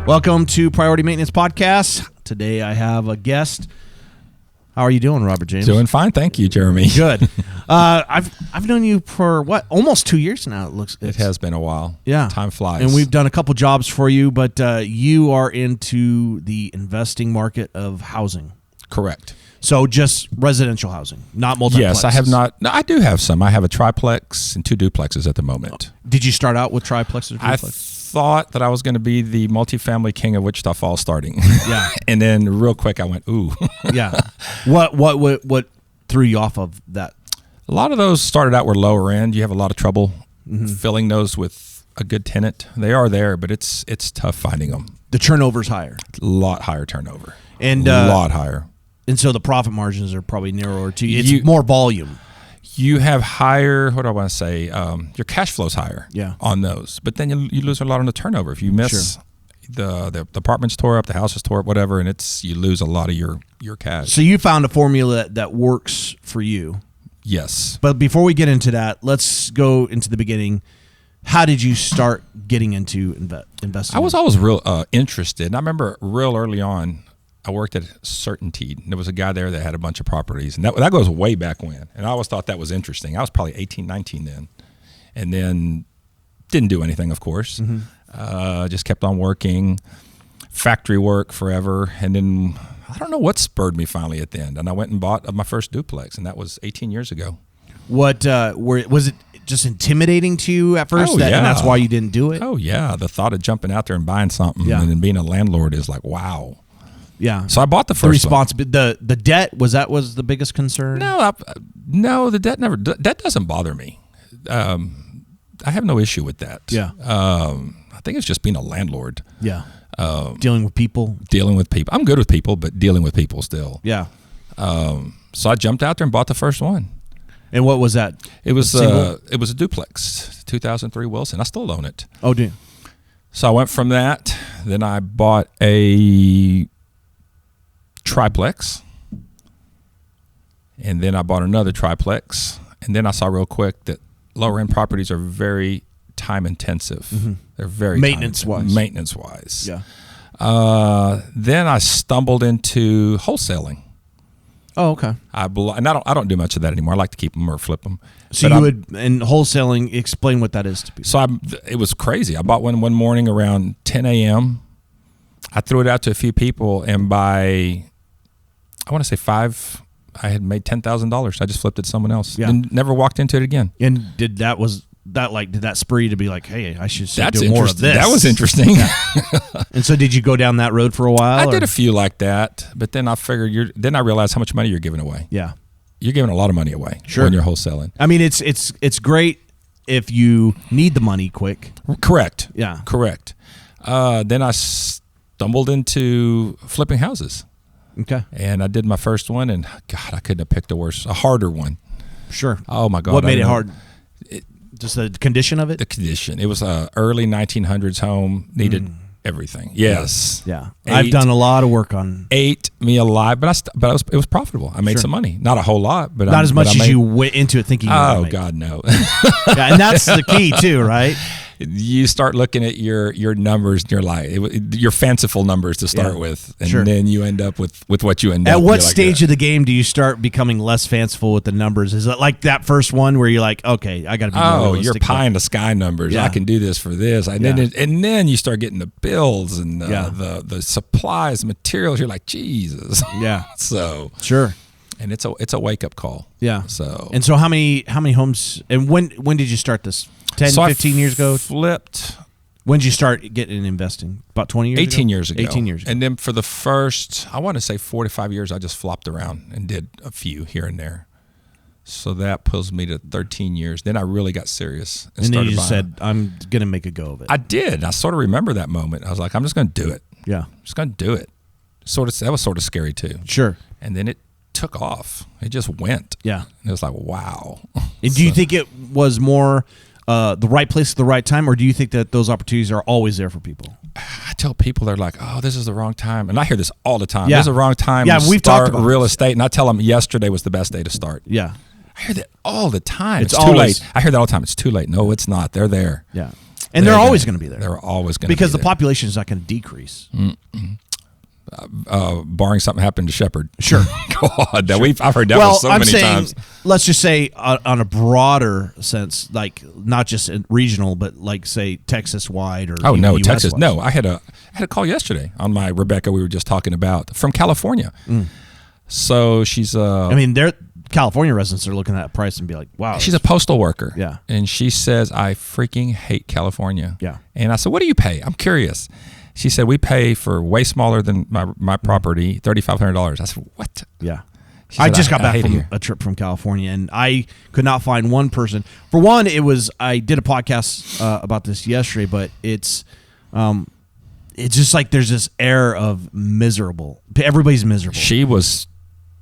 Welcome to Priority Maintenance Podcast. Today I have a guest. How are you doing, Robert James? Doing fine, thank you, Jeremy. Good. I've known you for almost 2 years now. It has been a while. Yeah, time flies. And we've done a couple jobs for you, but you are into the investing market of housing. Correct. So just residential housing, not multiplexes. Yes, I have not. No, I do have some. I have a triplex and 2 duplexes at the moment. Did you start out with triplexes or I duplexes? thought that I was going to be the multifamily king of Wichita Falls starting. Yeah. And then real quick, I went, ooh. Yeah. What threw you off of that? A lot of those started out were lower end. You have a lot of trouble filling those with a good tenant. They are there, but it's tough finding them. The turnover's higher. A lot higher turnover. And a lot higher. And so the profit margins are probably narrower too. It's more volume. You have higher, what do I want to say? Your cash flow's higher on those. But then you lose a lot on the turnover. If you miss the apartment's tore up, the house is tore up, whatever, and you lose a lot of your cash. So you found a formula that works for you. Yes. But before we get into that, let's go into the beginning. How did you start getting into investing? I was always real interested. And I remember real early on, I worked at Certainty, and there was a guy there that had a bunch of properties, and that goes way back when. And I always thought that was interesting. I was probably 18, 19 then, and then didn't do anything, of course. Just kept on working, factory work forever, and then I don't know what spurred me finally at the end, and I went and bought my first duplex, and that was 18 years ago. What was it? Just intimidating to you at first, and that's why you didn't do it? Oh yeah, the thought of jumping out there and buying something and then being a landlord is like, wow. Yeah. So I bought the first the debt was the biggest concern? No, the debt debt doesn't bother me. I have no issue with that. Yeah. I think it's just being a landlord. Yeah. Dealing with people. I'm good with people, but dealing with people still. Yeah. So I jumped out there and bought the first one. And what was that? It was a duplex, 2003 Wilson. I still own it. Oh, do you? So I went from that. Then I bought a triplex, and then I bought another triplex, and then I saw real quick that lower end properties are very time intensive. They're very maintenance wise. Yeah. Then I stumbled into wholesaling. Oh, okay. I don't do much of that anymore. I like to keep them or flip them. So and wholesaling, explain what that is to people. So it was crazy. I bought one morning around 10 a.m. I threw it out to a few people, and by I want to say 5, I had made $10,000. I just flipped it to someone else and never walked into it again. And did that spur you to be like, hey, I should do more of this? That was interesting. And so did you go down that road for a while? I did a few like that, but then I figured then I realized how much money you're giving away. Yeah. You're giving a lot of money away when you're wholesaling. I mean, it's great if you need the money quick. Correct. Yeah. Correct. Then I stumbled into flipping houses. Okay. And I did my first one, and God, I couldn't have picked a harder one. Sure. Oh my God. What made it hard? Just the condition of it? The condition. It was a early 1900s home, needed everything. Yes. Yeah. I've done a lot of work on. Ate me alive, but it was profitable. I made some money. Not a whole lot, but not as much as you went into it thinking. Oh God, no. Yeah, and that's the key too, right? You start looking at your numbers and you're like your fanciful numbers to start with, and then you end up with what you end up. At what stage of the game do you start becoming less fanciful with the numbers? Is it like that first one where you're like, okay, I got to be more realistic? You're pie in the sky numbers. Yeah. I can do this for this, and then you start getting the bills and the supplies, materials. You're like, Jesus. Yeah. So sure. And it's a wake up call. Yeah. So how many homes? And when did you start this? 10, 15 years ago? Flipped. When did you start getting investing? About 20 years 18 years ago. 18 years ago. And then for the first, I want to say 4 to 5 years, I just flopped around and did a few here and there. So that pulls me to 13 years. Then I really got serious. And then you just said, I'm going to make a go of it. I did. I sort of remember that moment. I was like, I'm just going to do it. Yeah. I'm just going to do it. That was sort of scary too. Sure. And then it took off. It just went. Yeah. And it was like, wow. And do you think it was more the right place at the right time, or do you think that those opportunities are always there for people? I tell people, they're like, oh, this is the wrong time. And I hear this all the time. Yeah. This is the wrong time to we've start talked about real estate. And I tell them yesterday was the best day to start. Yeah. I hear that all the time. It's too always late. I hear that all the time. It's too late. No, it's not. They're there. Yeah. And they're always going to be there. They're always going to be because the there. population is not going to decrease. Barring something happened to Shepherd. Sure. God, I've heard that one so I'm many saying, times. let's just say on a broader sense, like not just regional, but like say Texas wide or Oh no, US Texas. wide. No, I had a call yesterday on my Rebecca. We were just talking about from California. So she's I mean, they're California residents are looking at that price and be like, wow. she's a postal worker. Yeah. And she says, I freaking hate California. Yeah. And I said, what do you pay? I'm curious. She said, we pay for way smaller than my property, $3,500. I said, what? Yeah. She said, I just got back hate it from here. a trip from California, and I could not find one person. For one, I did a podcast about this yesterday, but it's just like there's this air of miserable. Everybody's miserable. She was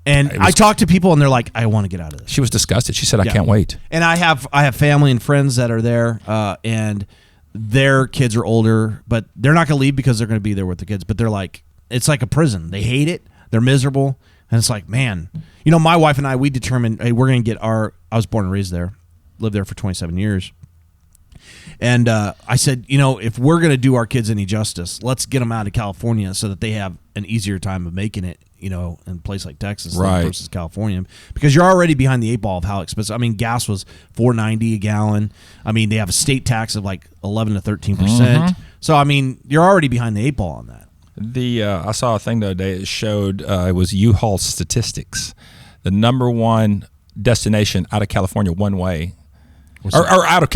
I talk to people, and they're like, I want to get out of this. She was disgusted. She said, I Yeah. can't wait. And I have family and friends that are there, and their kids are older, but they're not going to leave because they're going to be there with the kids. But they're like, it's like a prison. They hate it. They're miserable. And it's like, man, my wife and I, we determined, hey, we're going to get I was born and raised there, lived there for 27 years. And I said, if we're going to do our kids any justice, let's get them out of California so that they have an easier time of making it, in a place like Texas Right. versus California, because you're already behind the eight ball of how expensive. I mean, gas was $4.90 a gallon. I mean, they have a state tax of like 11 to 13%. So I mean, you're already behind the eight ball on that. I saw a thing the other day. It showed it was U-Haul statistics. The number one destination out of California one way, it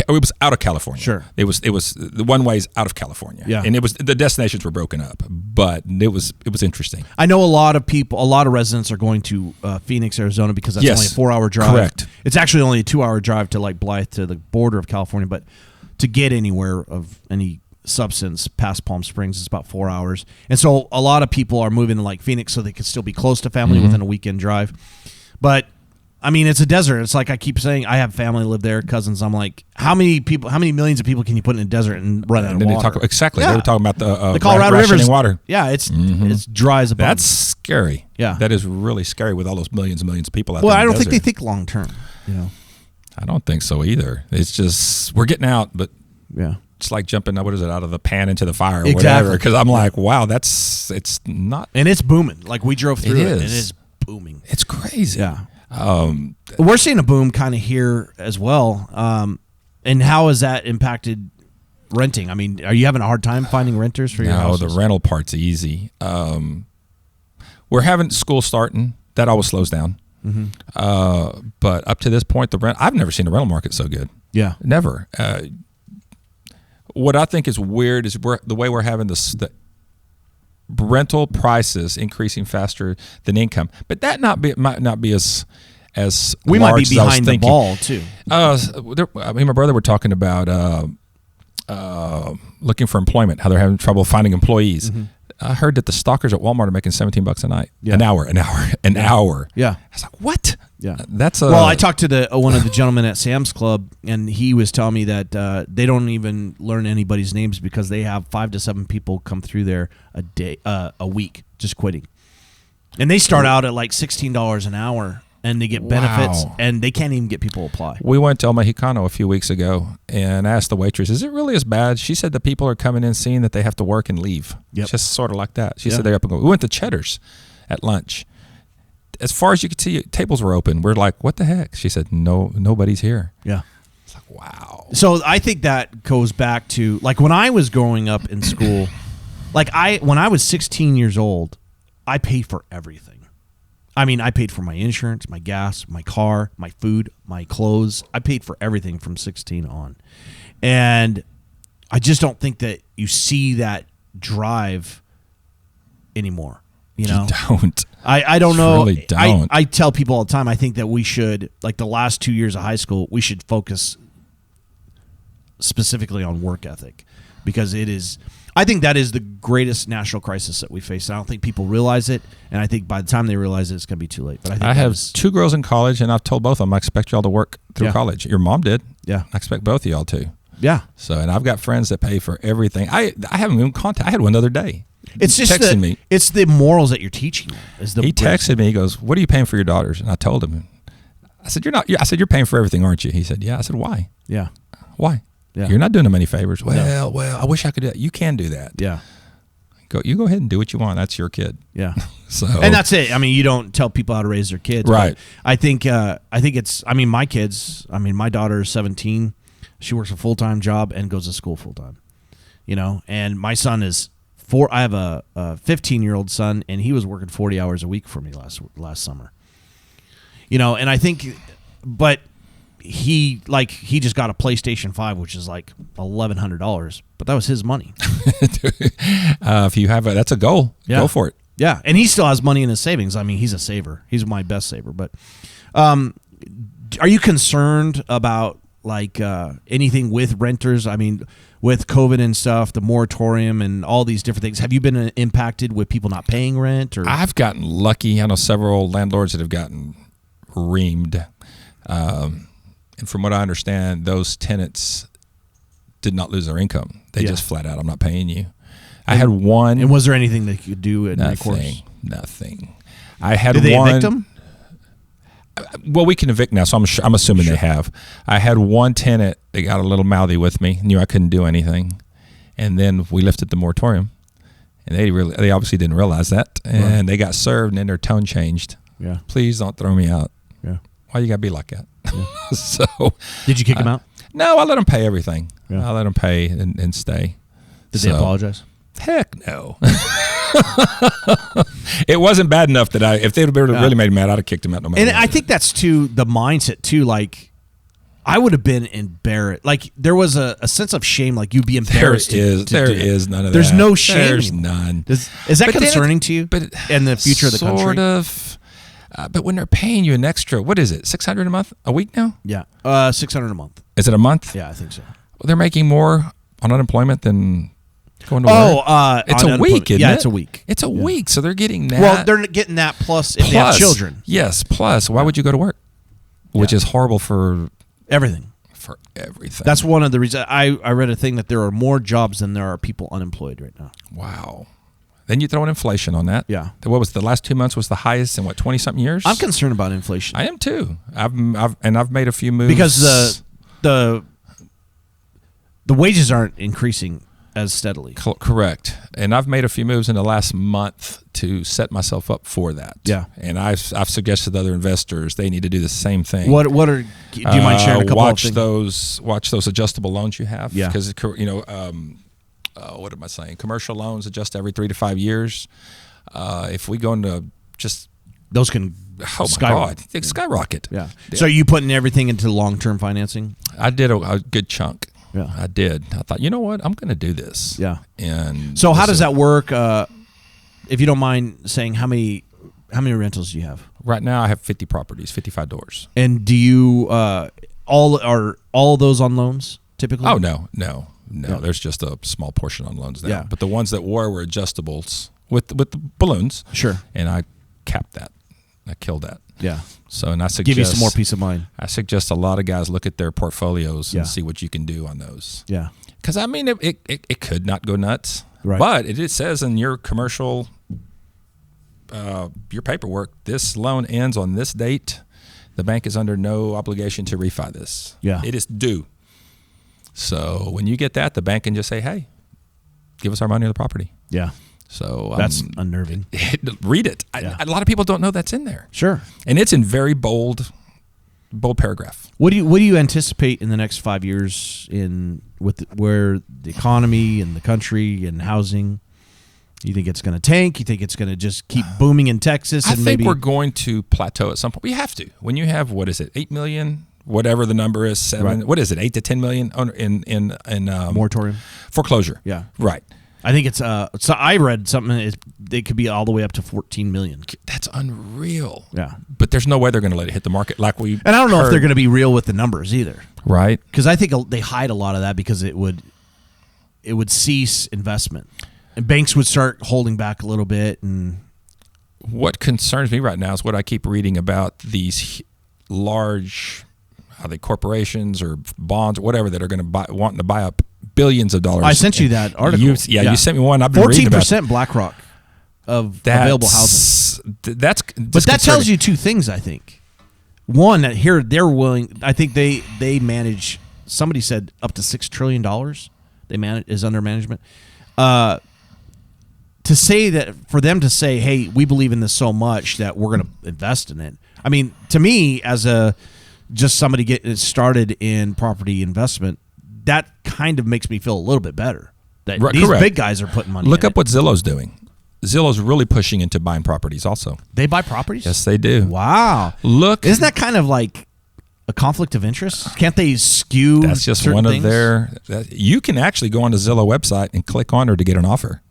was out of California. Sure. It was the one ways out of California. Yeah. And the destinations were broken up, but it was interesting. I know a lot of residents are going to Phoenix, Arizona, because that's Yes. only a 4-hour drive. Correct. It's actually only a 2-hour drive to like Blythe to the border of California, but to get anywhere of any substance past Palm Springs is about 4 hours. And so a lot of people are moving to like Phoenix so they can still be close to family within a weekend drive. But I mean, it's a desert. It's like I keep saying, I have family live there, cousins. I'm like, how many millions of people can you put in a desert and run out of And then water? they talk Yeah. They were talking about the Colorado rationing River's water. Yeah, it's dry as a bone. That's scary. Yeah. That is really scary with all those millions and millions of people out well, there. I in don't the think they desert. think long term. I don't think so either. It's just we're getting out, but Yeah. it's like jumping out of the pan into the fire or Exactly. whatever. Because I'm like, wow, it's not. And it's booming. Like we drove through it, and it is. is booming. It's crazy. Yeah. We're seeing a boom kind of here as well. And how has that impacted renting? I mean, are you having a hard time finding renters for your No, houses? the rental part's easy. We're having school starting. That always slows down. But up to this point, I've never seen the rental market so good. Yeah. Never. What I think is weird is the way we're having the rental prices increasing faster than income, but that might not be as We might be large as I was behind the thinking. ball too. Me and my brother were talking about looking for employment, how they're having trouble finding employees. I heard that the stalkers at Walmart are making $17 a night, Yeah. an hour. Yeah. I was like, what? Yeah. That's Well, I talked to one of the gentlemen at Sam's Club, and he was telling me that they don't even learn anybody's names because they have 5 to 7 people come through there a week just quitting, and they start out at like $16 an hour, and they get benefits, Wow. and they can't even get people to apply. We went to El Mexicano a few weeks ago and asked the waitress, is it really as bad? She said the people are coming in seeing that they have to work and leave. Yep. Just sort of like that. She Yeah. said they're up and going. We went to Cheddar's at lunch. As far as you could see, tables were open. We're like, what the heck? She said, no, nobody's here. Yeah. It's like, wow. So I think that goes back to like when I was growing up in school, when I was 16 years old, I paid for everything. I mean, I paid for my insurance, my gas, my car, my food, my clothes. I paid for everything from 16 on. And I just don't think that you see that drive anymore. You know? Don't. I don't know. Really don't. I tell people all the time, I think that we should, like the last 2 years of high school, we should focus specifically on work ethic, because I think that is the greatest national crisis that we face. I don't think people realize it, and I think by the time they realize it, it's going to be too late. But I think I have 2 girls in college, and I've told both of them I expect y'all to work through Yeah. college. Your mom did. Yeah. I expect both of y'all to. Yeah. So, and I've got friends that pay for everything. I haven't even contact. I had one the other day. It's just texting me. It's the morals that you're teaching them. He texted me. He goes, "What are you paying for your daughters?" And I told him. I said, "You're not." I said, "You're paying for everything, aren't you?" He said, "Yeah." I said, "Why? Yeah. Why?" Yeah. You're not doing them any favors. Well, I wish I could do that. You can do that. Yeah. You go ahead and do what you want. That's your kid. Yeah. So and that's it. I mean, you don't tell people how to raise their kids. Right. I think it's. I mean, my kids. I mean, my daughter is 17. She works a full-time job and goes to school full-time. You know, and my son is 4. I have a 15-year-old son, and he was working 40 hours a week for me last summer. You know, and I think, but he just got a PlayStation 5, which is like $1,100, but that was his money. If you have that's a goal. Yeah. Go for it. Yeah, and he still has money in his savings. I mean, he's a saver. He's my best saver. But are you concerned about like anything with renters? I mean, with COVID and stuff, the moratorium and all these different things. Have you been impacted with people not paying rent? Or I've gotten lucky. I know several landlords that have gotten reamed. And from what I understand, those tenants did not lose their income. They just flat out, I'm not paying you. I had one. And was there anything they could do in recourse? Nothing. I had Did they one. evict them? Well, we can evict now, so I'm assuming they have. I had one tenant that got a little mouthy with me, knew I couldn't do anything, and then we lifted the moratorium, and they obviously didn't realize that, and they got served, and then their tone changed. Yeah. Please don't throw me out. Yeah. Why you gotta be like that? Yeah. So did you kick them out? No, I let them pay everything. Yeah. I let them pay and stay. Did they apologize? Heck no. It wasn't bad enough that if they would have really made me mad, I'd have kicked them out no matter And what. I think that's too the mindset too. Like, I would have been embarrassed. Like, there was a sense of shame. Like, you'd be embarrassed. There is none of that. There's no shame. There's anymore. none. Is that concerning to you? But in the future of the country, sort of. But when they're paying you an extra, what is it? $600 a month, a week now? Yeah, $600 a month. Is it a month? Yeah, I think so. Well, they're making more on unemployment than going to work. It's a week, isn't it? Yeah, it's a week. It's a week, so they're getting that. Well, they're getting that plus if they have children. Yes, plus why would you go to work? Which is horrible for everything. For everything. That's one of the reasons. I read a thing that there are more jobs than there are people unemployed right now. Wow. Then you throw in inflation on that. Yeah. What was the last 2 months was the highest in 20-something years? I'm concerned about inflation. I am too. I've made a few moves because the wages aren't increasing as steadily. Correct. And I've made a few moves in the last month to set myself up for that. Yeah. And I've suggested to other investors they need to do the same thing. What are? Do you mind sharing a couple of things? Watch those adjustable loans you have. Yeah. Because what am I saying? Commercial loans adjust every 3 to 5 years. If we go into just those can skyrocket. Yeah. So are you putting everything into long-term financing? I did a good chunk. Yeah. I did. I thought, you know what? I'm going to do this. Yeah. And so how does that work? If you don't mind saying, how many rentals do you have? Right now, I have 50 properties, 55 doors. And do you all of those on loans typically? Oh no. There's just a small portion on loans now. Yeah. But the ones that were adjustables with the balloons. Sure. And I capped that. I killed that. Yeah. So, and I suggest give you some more peace of mind. I suggest a lot of guys look at their portfors and see what you can do on those. Yeah. Because I mean, it could not go nuts. Right. But it says in your commercial, your paperwork, this loan ends on this date. The bank is under no obligation to refi this. Yeah. It is due. So when you get that, the bank can just say, "Hey, give us our money on the property." Yeah. So that's unnerving. Read it. Yeah. A lot of people don't know that's in there. Sure. And it's in very bold paragraph. What do you anticipate in the next 5 years where the economy and the country and housing? You think it's going to tank? You think it's going to just keep booming in Texas? I think we're going to plateau at some point. We have to. When you have 8 million, whatever the number is, 7. Right. What is it? 8 to 10 million in moratorium foreclosure. Yeah. Right. I think it's so I read something. It could be all the way up to 14 million. That's unreal. Yeah. But there's no way they're going to let it hit the market like we. And I don't know if they're going to be real with the numbers either. Right. Because I think they hide a lot of that because it would cease investment. And banks would start holding back a little bit. And what concerns me right now is what I keep reading about these large, are they corporations or bonds or whatever that are going to wanting to buy up billions of dollars. I sent you that article. You sent me one. I've been reading about 14% BlackRock of available housing. But that tells you two things, I think. One, that here they're willing. I think they manage somebody said up to $6 trillion is under management. To say that, for them to say, hey, we believe in this so much that we're going to invest in it. I mean, to me, as just somebody getting started in property investment, that kind of makes me feel a little bit better. That these correct. big guys are putting money Look in up what Zillow's doing. Zillow's really pushing into buying properties also. They buy properties? Yes, they do. Wow. Look. Isn't that kind of like a conflict of interest? Can't they skew That's just certain one of things? you can actually go on the Zillow website and click on her to get an offer.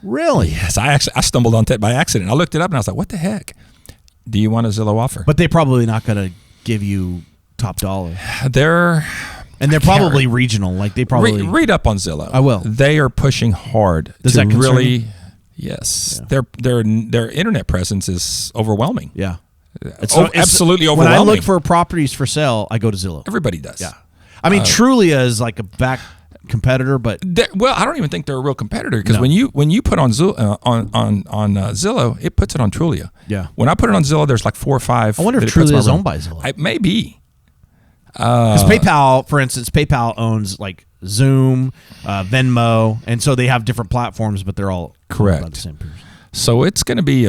Really? Yes, I stumbled onto it by accident. I looked it up and I was like, what the heck? Do you want a Zillow offer? But they're probably not going to give you top dollar. They're probably regional. Like they probably read up on Zillow. I will. They are pushing hard Does to that concern really you? Yes. Yeah. Their internet presence is overwhelming. Yeah. It's absolutely when overwhelming. I look for properties for sale, I go to Zillow. Everybody does. Yeah. I mean, Trulia is like a back competitor, but Well, I don't even think they're a real competitor because No. when you put on Zillow, it puts it on Trulia. Yeah. When I put it on Zillow, there's like 4 or 5. I wonder if that it puts Trulia my is room. owned by Zillow. It may be. Because PayPal, for instance, PayPal owns like Zoom, Venmo, and so they have different platforms, but they're all Correct. owned by the same person. So it's going to be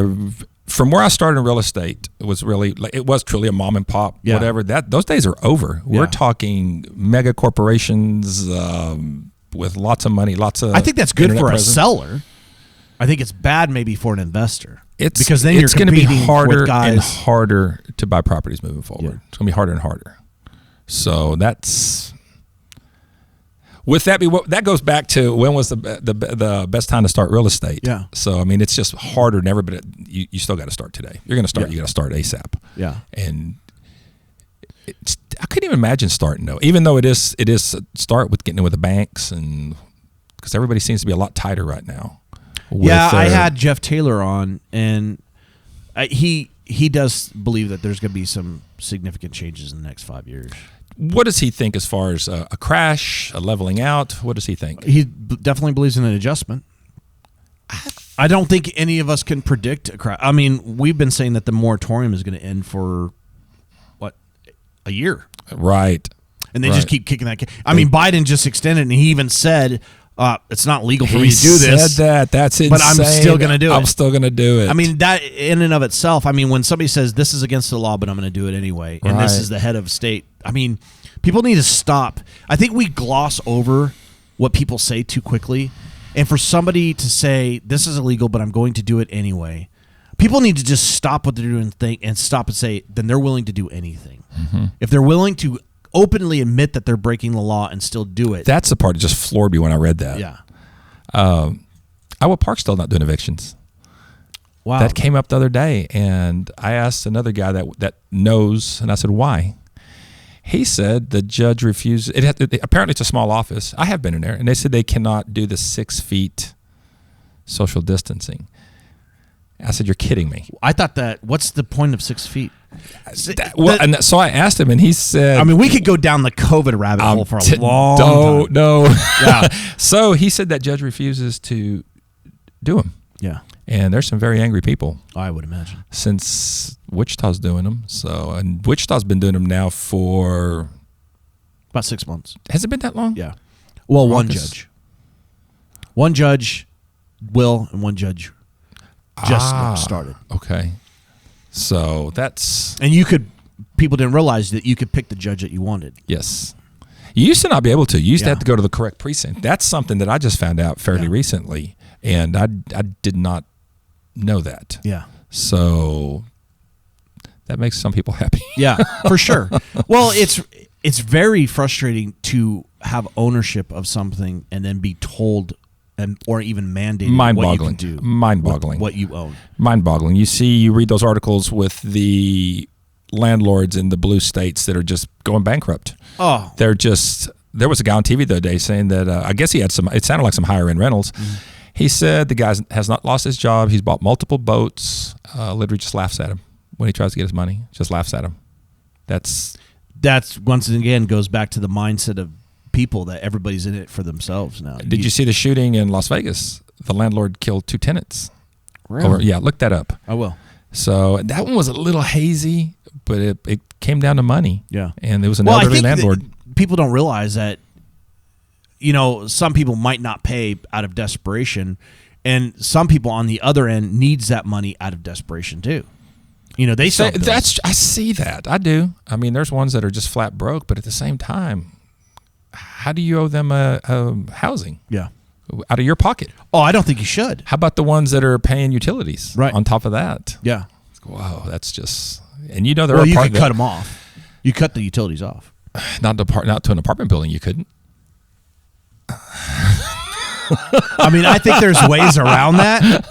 from where I started in real estate, it was truly a mom and pop, Yeah. whatever. Those days are over. Yeah. We're talking mega corporations with lots of money, lots of. I think that's good internet for presence. a seller. I think it's bad maybe for an investor. Because then you're going to be competing harder with guys. and harder to buy properties moving forward. Yeah. It's going to be harder and harder. So that's. With that, that goes back to when was the best time to start real estate. Yeah. So I mean, it's just harder than ever, but you still got to start today. You're going to start. Yeah. You got to start ASAP. Yeah. And I couldn't even imagine starting though. Even though it is start with getting in with the banks and because everybody seems to be a lot tighter right now. I had Jeff Taylor on, and he does believe that there's going to be some significant changes in the next 5 years. What does he think as far as a crash, a leveling out? What does he think? He definitely believes in an adjustment. I don't think any of us can predict a crash. I mean, we've been saying that the moratorium is going to end for, a year? Right. And they just keep kicking that. I mean, Biden just extended, and he even said, it's not legal for me to do this. Said that. That's insane. But I'm still going to do it. I'm still going to do it. I mean, that in and of itself, I mean, when somebody says this is against the law, but I'm going to do it anyway, and this Right. is the head of state, I mean, people need to stop. I think we gloss over what people say too quickly. And for somebody to say, this is illegal, but I'm going to do it anyway, people need to just stop what they're doing and stop and say, then they're willing to do anything. Mm-hmm. If they're willing to openly admit that they're breaking the law and still do it. that's the part that just floored me when I read that. Yeah. Iowa Park's still not doing evictions. Wow. That came up the other day, and I asked another guy that knows, and I said, why? He said the judge refused. Apparently, it's a small office. I have been in there, and they said they cannot do the 6 feet social distancing. I said, you're kidding me. I thought that, what's the point of 6 feet? So I asked him, and he said, I mean, we could go down the COVID rabbit hole for a long time. No. Yeah. So he said that judge refuses to do them. Yeah, And there's some very angry people I would imagine. since Wichita's doing them. And Wichita's been doing them now for, About 6 months. has it been that long? Yeah. Well, one August. judge. One judge will, and one judge just started. Okay. So that's, And people didn't realize that you could pick the judge that you wanted. yes. You used to not be able to. You used to Yeah. have to go to the correct precinct. That's something that I just found out fairly Yeah. recently. And I did not know that. Yeah. So that makes some people happy. Yeah, for sure. Well, it's very frustrating to have ownership of something and then be told or even mandated Mind-boggling. what you can do. Mind-boggling. What you own. Mind-boggling. You read those articles with the landlords in the blue states that are just going bankrupt. Oh. There was a guy on TV the other day saying that I guess he had it sounded like some higher end rentals. Mm-hmm. He said the guy has not lost his job. He's bought multiple boats. Literally just laughs at him when he tries to get his money. Just laughs at him. That's once again goes back to the mindset of people that everybody's in it for themselves now. Did you see the shooting in Las Vegas? The landlord killed 2 tenants. Really? Yeah, look that up. I will. So that one was a little hazy, but it came down to money. Yeah. And there was an Well, I elderly think landlord. people don't realize that, some people might not pay out of desperation, and some people on the other end needs that money out of desperation too. They sell bills. I see that. I do. I mean, there's ones that are just flat broke, but at the same time, how do you owe them a housing? Yeah. Out of your pocket. Oh, I don't think you should. How about the ones that are paying utilities on top of that? Yeah. Whoa, that's just, and they're well, you could cut them off. You cut the utilities off. Not to an apartment building, you couldn't. I mean, I think there's ways around that,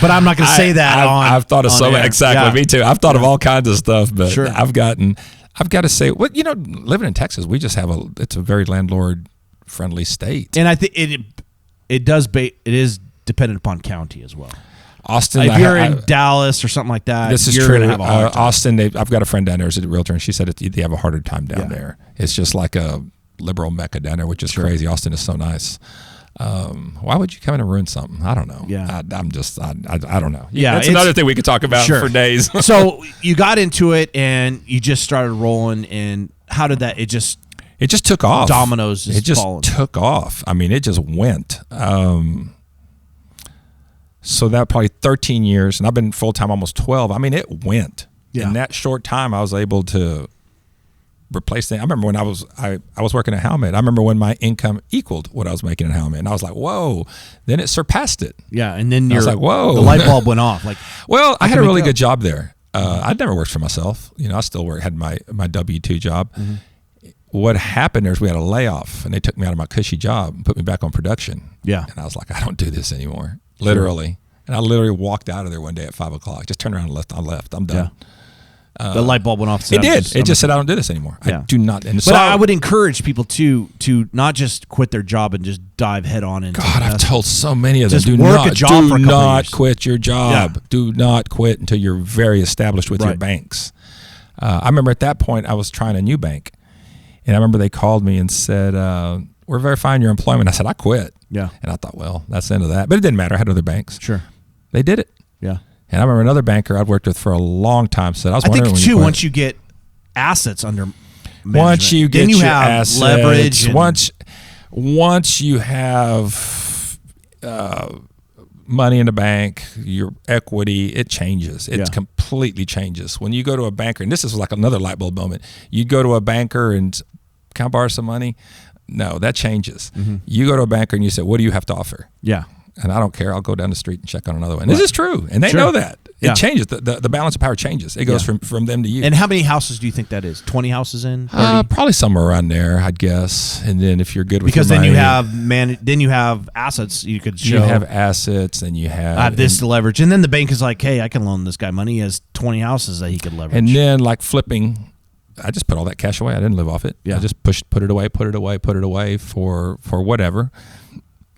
but I'm not going to say that I've thought of so exactly. Yeah. Me too. I've thought of all kinds of stuff, but sure. I've got to say, living in Texas, we just have it's a very landlord friendly state, and I think it is dependent upon county as well. Austin, if you're in Dallas or something like that, this is you're true. Gonna have a hard time. Austin, I've got a friend down there who's a realtor, and she said they have a harder time down there. It's just like a liberal mecca down there, which is crazy. Austin is so nice. Why would you come in and ruin something? I don't know. Yeah, I don't know. Yeah, that's another thing we could talk about for days. So you got into it and you just started rolling, and how did that? It just took off. Dominoes. It just took off. I mean, it just went. So that probably 13 years, and I've been full time almost 12. I mean, it went. Yeah. In that short time, I was able to replace things. I remember when I was working at Howmet. I remember when my income equaled what I was making at Howmet, and I was like, "Whoa!" Then it surpassed it. Yeah, and then I was like, "Whoa!" The light bulb went off. Like, well, I had a really good job there. I'd never worked for myself. I still had my W-2 job. Mm-hmm. What happened is we had a layoff, and they took me out of my cushy job and put me back on production. Yeah, and I was like, "I don't do this anymore." Literally. Sure. And I literally walked out of there one day at 5:00. Just turned around and left. I'm done. Yeah. The light bulb went off. It did. It just said, I don't do this anymore. Yeah. I do not. And but I would encourage people to not just quit their job and just dive head on into God, I've told so many of them, just do work not, a job for a couple not years. quit your job. Yeah. Do not quit until you're very established with your banks. I remember at that point, I was trying a new bank. And I remember they called me and said, we're verifying your employment. I said, I quit. Yeah. And I thought, well, that's the end of that. But it didn't matter. I had other banks. Sure. They did it. Yeah. And I remember another banker I'd worked with for a long time said, I think too, once you get assets under management, once you get then you your have assets, leverage. Once you have money in the bank, your equity, it changes. It completely changes. When you go to a banker, and this is like another light bulb moment, you go to a banker and, can I borrow some money? No, that changes. Mm-hmm. You go to a banker and you say, what do you have to offer? Yeah. And I don't care. I'll go down the street and check on another one. This is true. And they know that. It changes. The balance of power changes. It goes from them to you. And how many houses do you think that is? 20 houses in? 30? Probably somewhere around there, I'd guess. And then if you're good with because your then money, then you have assets you could show. You have assets and you have... I have this to leverage. And then the bank is like, hey, I can loan this guy money. He has 20 houses that he could leverage. And then like flipping... I just put all that cash away. I didn't live off it. Yeah. I just put it away for whatever.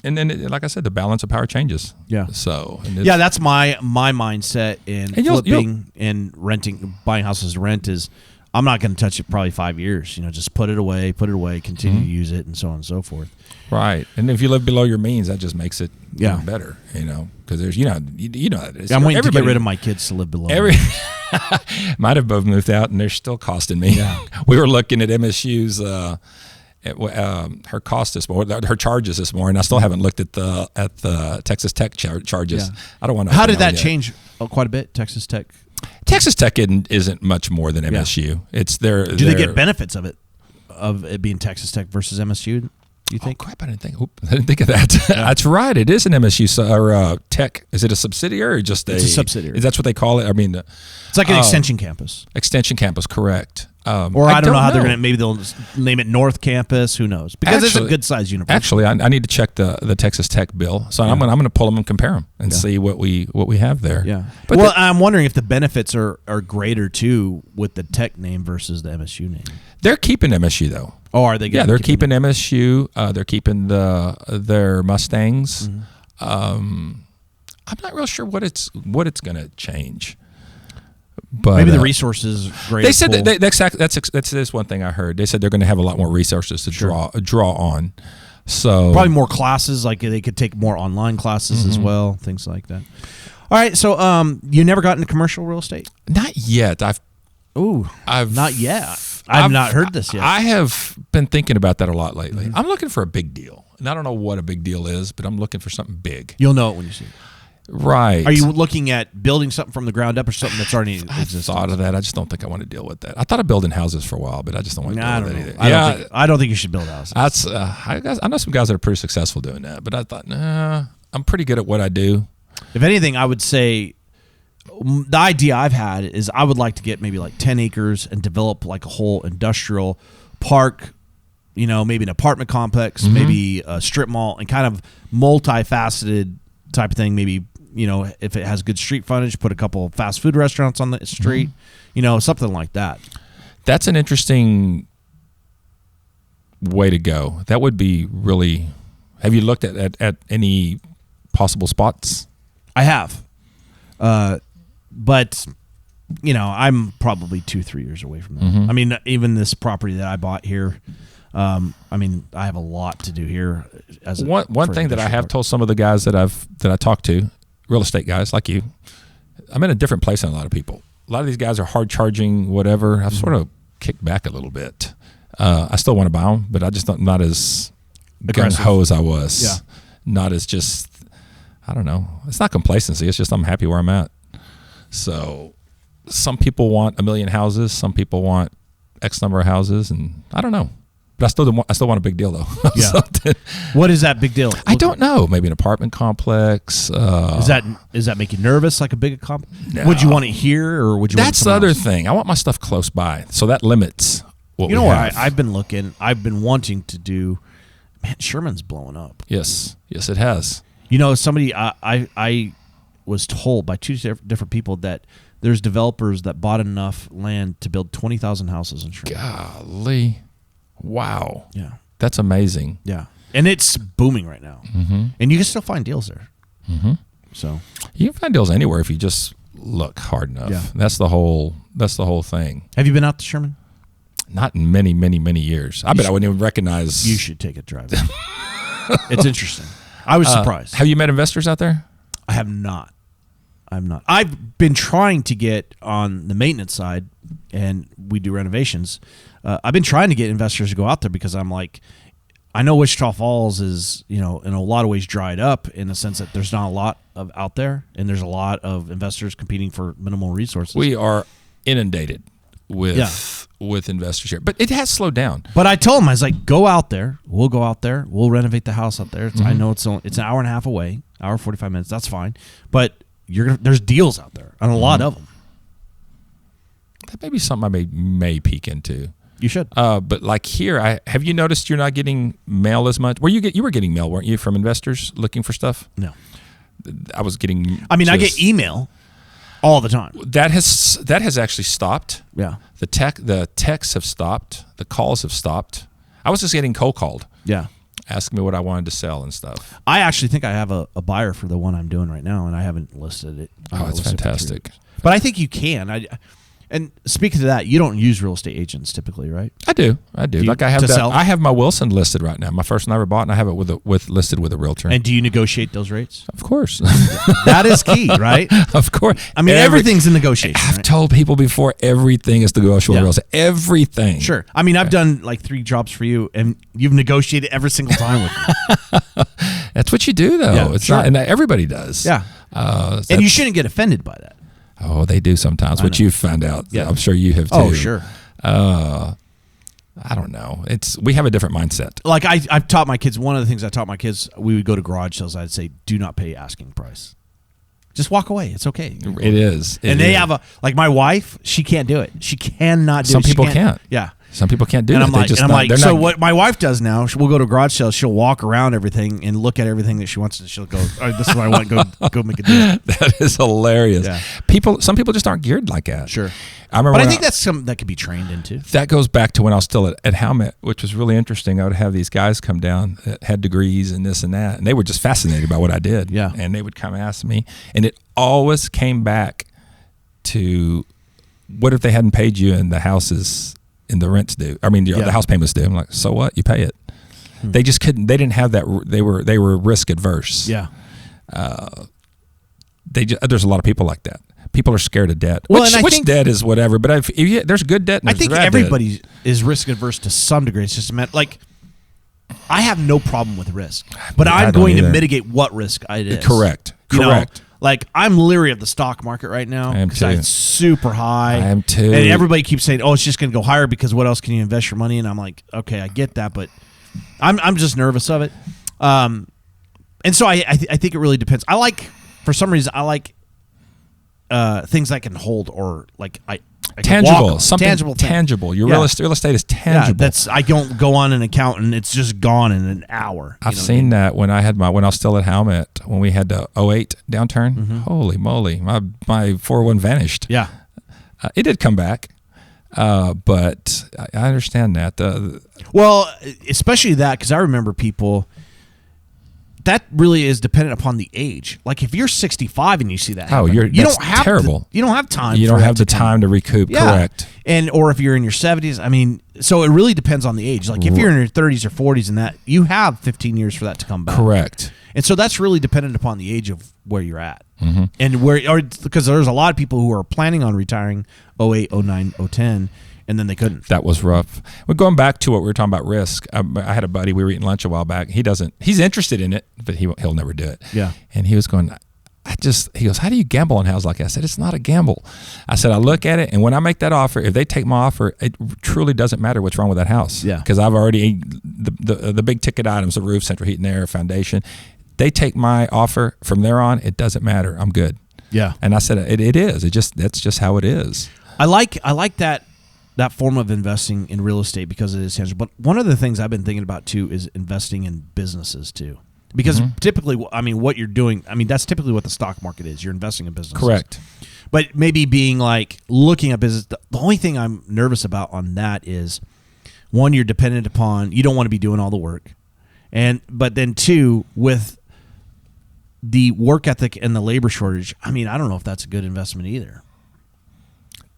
And then, like I said, the balance of power changes. Yeah. So. That's my mindset in flipping and renting, buying houses to rent is, I'm not going to touch it probably 5 years. Just put it away, continue to use it, and so on and so forth. Right. And if you live below your means, that just makes it even better. Because there's I'm waiting to get rid of my kids to live below. Might have both moved out, and they're still costing me. Yeah. We were looking at MSU's her cost this morning, her charges this morning. I still haven't looked at the Texas Tech charges. Yeah. I don't want to. How did that change? Quite a bit. Texas Tech. Texas Tech isn't much more than MSU. Yeah. It's their. Do they get benefits of it being Texas Tech versus MSU? You think? Oh, crap! I didn't think of that. Yeah. That's right. It is an MSU or Tech. Is it a subsidiary or just It's a subsidiary. That's what they call it. I mean, it's like an extension campus. Extension campus, correct? Or I don't know how they're going to. Maybe they'll name it North Campus. Who knows? Because it's a good sized university. Actually, I need to check the Texas Tech bill. So I'm going to pull them and compare them and see what we have there. Yeah. But I'm wondering if the benefits are greater too with the Tech name versus the MSU name. They're keeping MSU though. Oh, are they? Yeah, they're keeping MSU. They're keeping their Mustangs. Mm-hmm. I'm not real sure what it's going to change. But maybe the resources. They said that's one thing I heard. They said they're going to have a lot more resources to draw on. So probably more classes. Like they could take more online classes as well. Things like that. All right. So you never got into commercial real estate? Not yet. I've not yet. I've not heard this yet. I have been thinking about that a lot lately. I'm looking for a big deal. And I don't know what a big deal is, but I'm looking for something big. You'll know it when you see it. Right. Are you looking at building something from the ground up or something that's already I existing? thought of that. I just don't think I want to deal with that. I thought of building houses for a while, but I just don't want to deal with that either. I don't think you should build houses. That's I know some guys that are pretty successful doing that, but I thought, nah, I'm pretty good at what I do. If anything, I would say the idea I've had is I would like to get maybe like 10 acres and develop like a whole industrial park, maybe an apartment complex, maybe a strip mall, and kind of multifaceted type of thing. Maybe, if it has good street frontage, put a couple of fast food restaurants on the street, something like that. That's an interesting way to go. That would be really. Have you looked at any possible spots? I have. But, I'm probably 2-3 years away from that. I mean, even this property that I bought here, I have a lot to do here. As one thing that I have told some of the guys that I talked to, real estate guys like you, I'm in a different place than a lot of people. A lot of these guys are hard charging, whatever. I've sort of kicked back a little bit. I still want to buy them, but I just not as gung-ho as I was. Yeah. Not as just, I don't know. It's not complacency. It's just I'm happy where I'm at. So some people want 1 million houses. Some people want X number of houses, and I don't know. But I still want a big deal though. Yeah. What is that big deal? I don't know. Maybe an apartment complex. Does that make you nervous? Like a big complex? No. Would you want it here, or would you? That's want the other else? thing. I want my stuff close by, so that limits what we have. I've been looking. I've been wanting to do. Man, Sherman's blowing up. Yes, it has. Somebody I was told by 2 different people that there's developers that bought enough land to build 20,000 houses in Sherman. Golly, wow. Yeah. That's amazing. Yeah. And it's booming right now. And you can still find deals there. So you can find deals anywhere if you just look hard enough. Yeah. That's the whole thing. have you been out to Sherman? Not in many, many, many years. I wouldn't even recognize. You should take a drive. It's interesting. I was surprised. Have you met investors out there? I have not. I'm not. I've been trying to get on the maintenance side, and we do renovations. I've been trying to get investors to go out there because I'm like, I know Wichita Falls is, in a lot of ways dried up in the sense that there's not a lot of out there, and there's a lot of investors competing for minimal resources. We are inundated with investors here, but it has slowed down. But I told him, I was like, go out there. We'll go out there. We'll renovate the house out there. I know it's an hour and a half away, hour 45 minutes. That's fine. But there's deals out there, and a lot of them. That may be something I may peek into. You should. But like here, have you noticed you're not getting mail as much? You were getting mail, weren't you, from investors looking for stuff? No. I was getting. I get email all the time. That has actually stopped. Yeah. The texts have stopped. The calls have stopped. I was just getting cold called. Yeah. Asking me what I wanted to sell and stuff. I actually think I have a buyer for the one I'm doing right now, and I haven't listed it. Oh, it's fantastic. But I think you can. And speaking to that, you don't use real estate agents typically, right? I do. Like I have that. Sell? I have my Wilson listed right now. My first one I ever bought, and I have it listed with a realtor. And do you negotiate those rates? Of course. That is key, right? Of course. Everything's a negotiation. I've right? told people before, everything is negotiable. Real estate. Everything. Sure. I've done like 3 jobs for you, and you've negotiated every single time with me. That's what you do, though. Yeah, it's sure. not, and everybody does. Yeah. And you shouldn't get offended by that. Oh, they do sometimes, which you've found out. Yeah. I'm sure you have too. Oh, sure. I don't know. We have a different mindset. Like I've taught my kids, one of the things I taught my kids, we would go to garage sales, I'd say, do not pay asking price. Just walk away. It's okay. It is. And they have my wife, she can't do it. She cannot do it. Some people can't. Yeah. Some people can't do it. What my wife does now, we'll go to garage sales, she'll walk around everything and look at everything that she wants, and she'll go, all right, this is what I want, go make a deal. That is hilarious. Yeah. Some people just aren't geared like that. Sure. I think that's something that could be trained into. That goes back to when I was still at Howmet, which was really interesting. I would have these guys come down that had degrees and this and that, and they were just fascinated by what I did. Yeah. And they would come ask me, and it always came back to, what if they hadn't paid you and the houses and the rents due? The house payments due. I'm like, so what? You pay it. They just couldn't. They didn't have that. They were risk adverse. Yeah. There's a lot of people like that. People are scared of debt. Well, which, and I which think- debt is whatever, but there's good debt and I there's think bad debt. everybody is risk adverse to some degree. It's just like I have no problem with risk, but I I'm don't going to either. mitigate what risk it is. Correct. You know, Correct. like I'm leery of the stock market right now I am because too. it's super high. I am too. And everybody keeps saying, "Oh, it's just going to go higher because what else can you invest your money in?" I'm like, okay, I get that, but I'm just nervous of it. And so I think it really depends. For some reason I like things I can hold or like I can walk Tangible, on. something tangible. tangible. Your Yeah. real estate is Yeah, tangible. I don't go on an account and it's just gone in an hour. I've seen that when I was still at Helmet when we had the 2008 downturn. Mm-hmm. Holy moly, my 401 vanished. Yeah. It did come back, but I understand that. Well, especially that because I remember people. That really is dependent upon the age. Like if you're 65 and you see that, happen, that's terrible. You don't have time. You for don't that have the to come. time to recoup. Yeah. Correct. Or if you're in your 70s, I mean, so it really depends on the age. Like if you're in your 30s or 40s and that, you have 15 years for that to come back. Correct. And so that's really dependent upon the age of where you're at. Mm-hmm. And because there's a lot of people who are planning on retiring 08, 09, 010, and then they couldn't. That was rough. We're going back to what we were talking about risk. I had a buddy, we were eating lunch a while back. He's interested in it, but he'll never do it. Yeah. And he was going, he goes, how do you gamble on houses like that? I said, it's not a gamble. I said, I look at it, and when I make that offer, if they take my offer, it truly doesn't matter what's wrong with that house. Yeah. Because I've already, the big ticket items, the roof, central heat and air, foundation, they take my offer from there on, it doesn't matter. I'm good. Yeah. And I said, it is. That's just how it is. I like that form of investing in real estate because it is tangible. But one of the things I've been thinking about too is investing in businesses too. Because typically, I mean, what you're doing, I mean, that's typically what the stock market is. You're investing in businesses. Correct. But maybe being like looking at business, the only thing I'm nervous about on that is one, you're dependent upon, you don't want to be doing all the work. But then two, with the work ethic and the labor shortage, I mean, I don't know if that's a good investment either.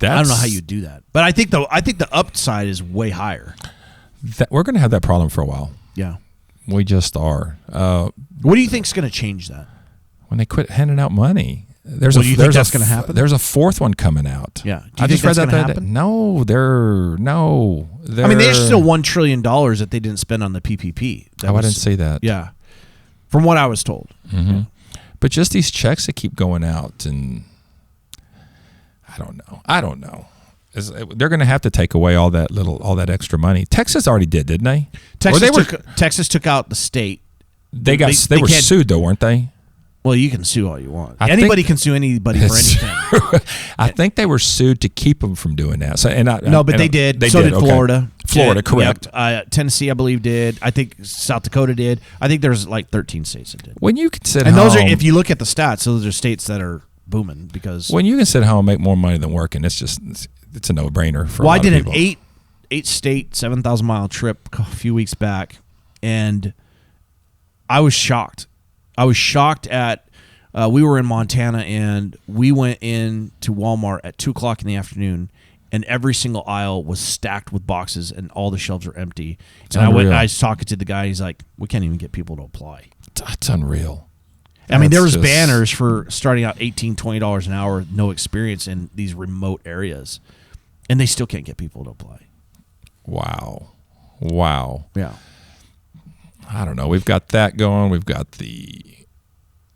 I don't know how you do that, but I think the upside is way higher. We're going to have that problem for a while. Yeah, We just are. what do you think's going to change that? When they quit handing out money, Do you think that's going to happen? There's a fourth one coming out. Yeah. Do you I think just read that's that gonna the other day. happen? No, they're. I mean, there's still $1 trillion that they didn't spend on the PPP. I didn't see that. Yeah, from what I was told. Mm-hmm. But just these checks that keep going out, and I don't know. They're going to have to take away all that extra money. Texas already did, didn't they? Texas took out the state. They They were can't- sued though, weren't they? Well, you can sue all you want. I Anybody think- can sue anybody for anything. I think they were sued to keep them from doing that. So They did. They so did. did Okay. Florida. Florida, Yep. correct. Tennessee, I believe, did. I think South Dakota did. I think there's like 13 states that did. When you can sit And home, those are, if you look at the stats, those are states that are booming because. when you can sit home and make more money than working, it's a no brainer for. Well, a I lot did of an people. eight state, 7,000 mile trip a few weeks back, and I was shocked. I was shocked at. We were in Montana, and we went in to Walmart at 2:00 in the afternoon, and every single aisle was stacked with boxes, and all the shelves were empty. It's and unreal. I was talking to the guy. He's like, "We can't even get people to apply." It's unreal. I mean, there was That's just- banners for starting out $18, $20 an hour, no experience in these remote areas, and they still can't get people to apply. Wow. Yeah. I don't know. We've got that going. We've got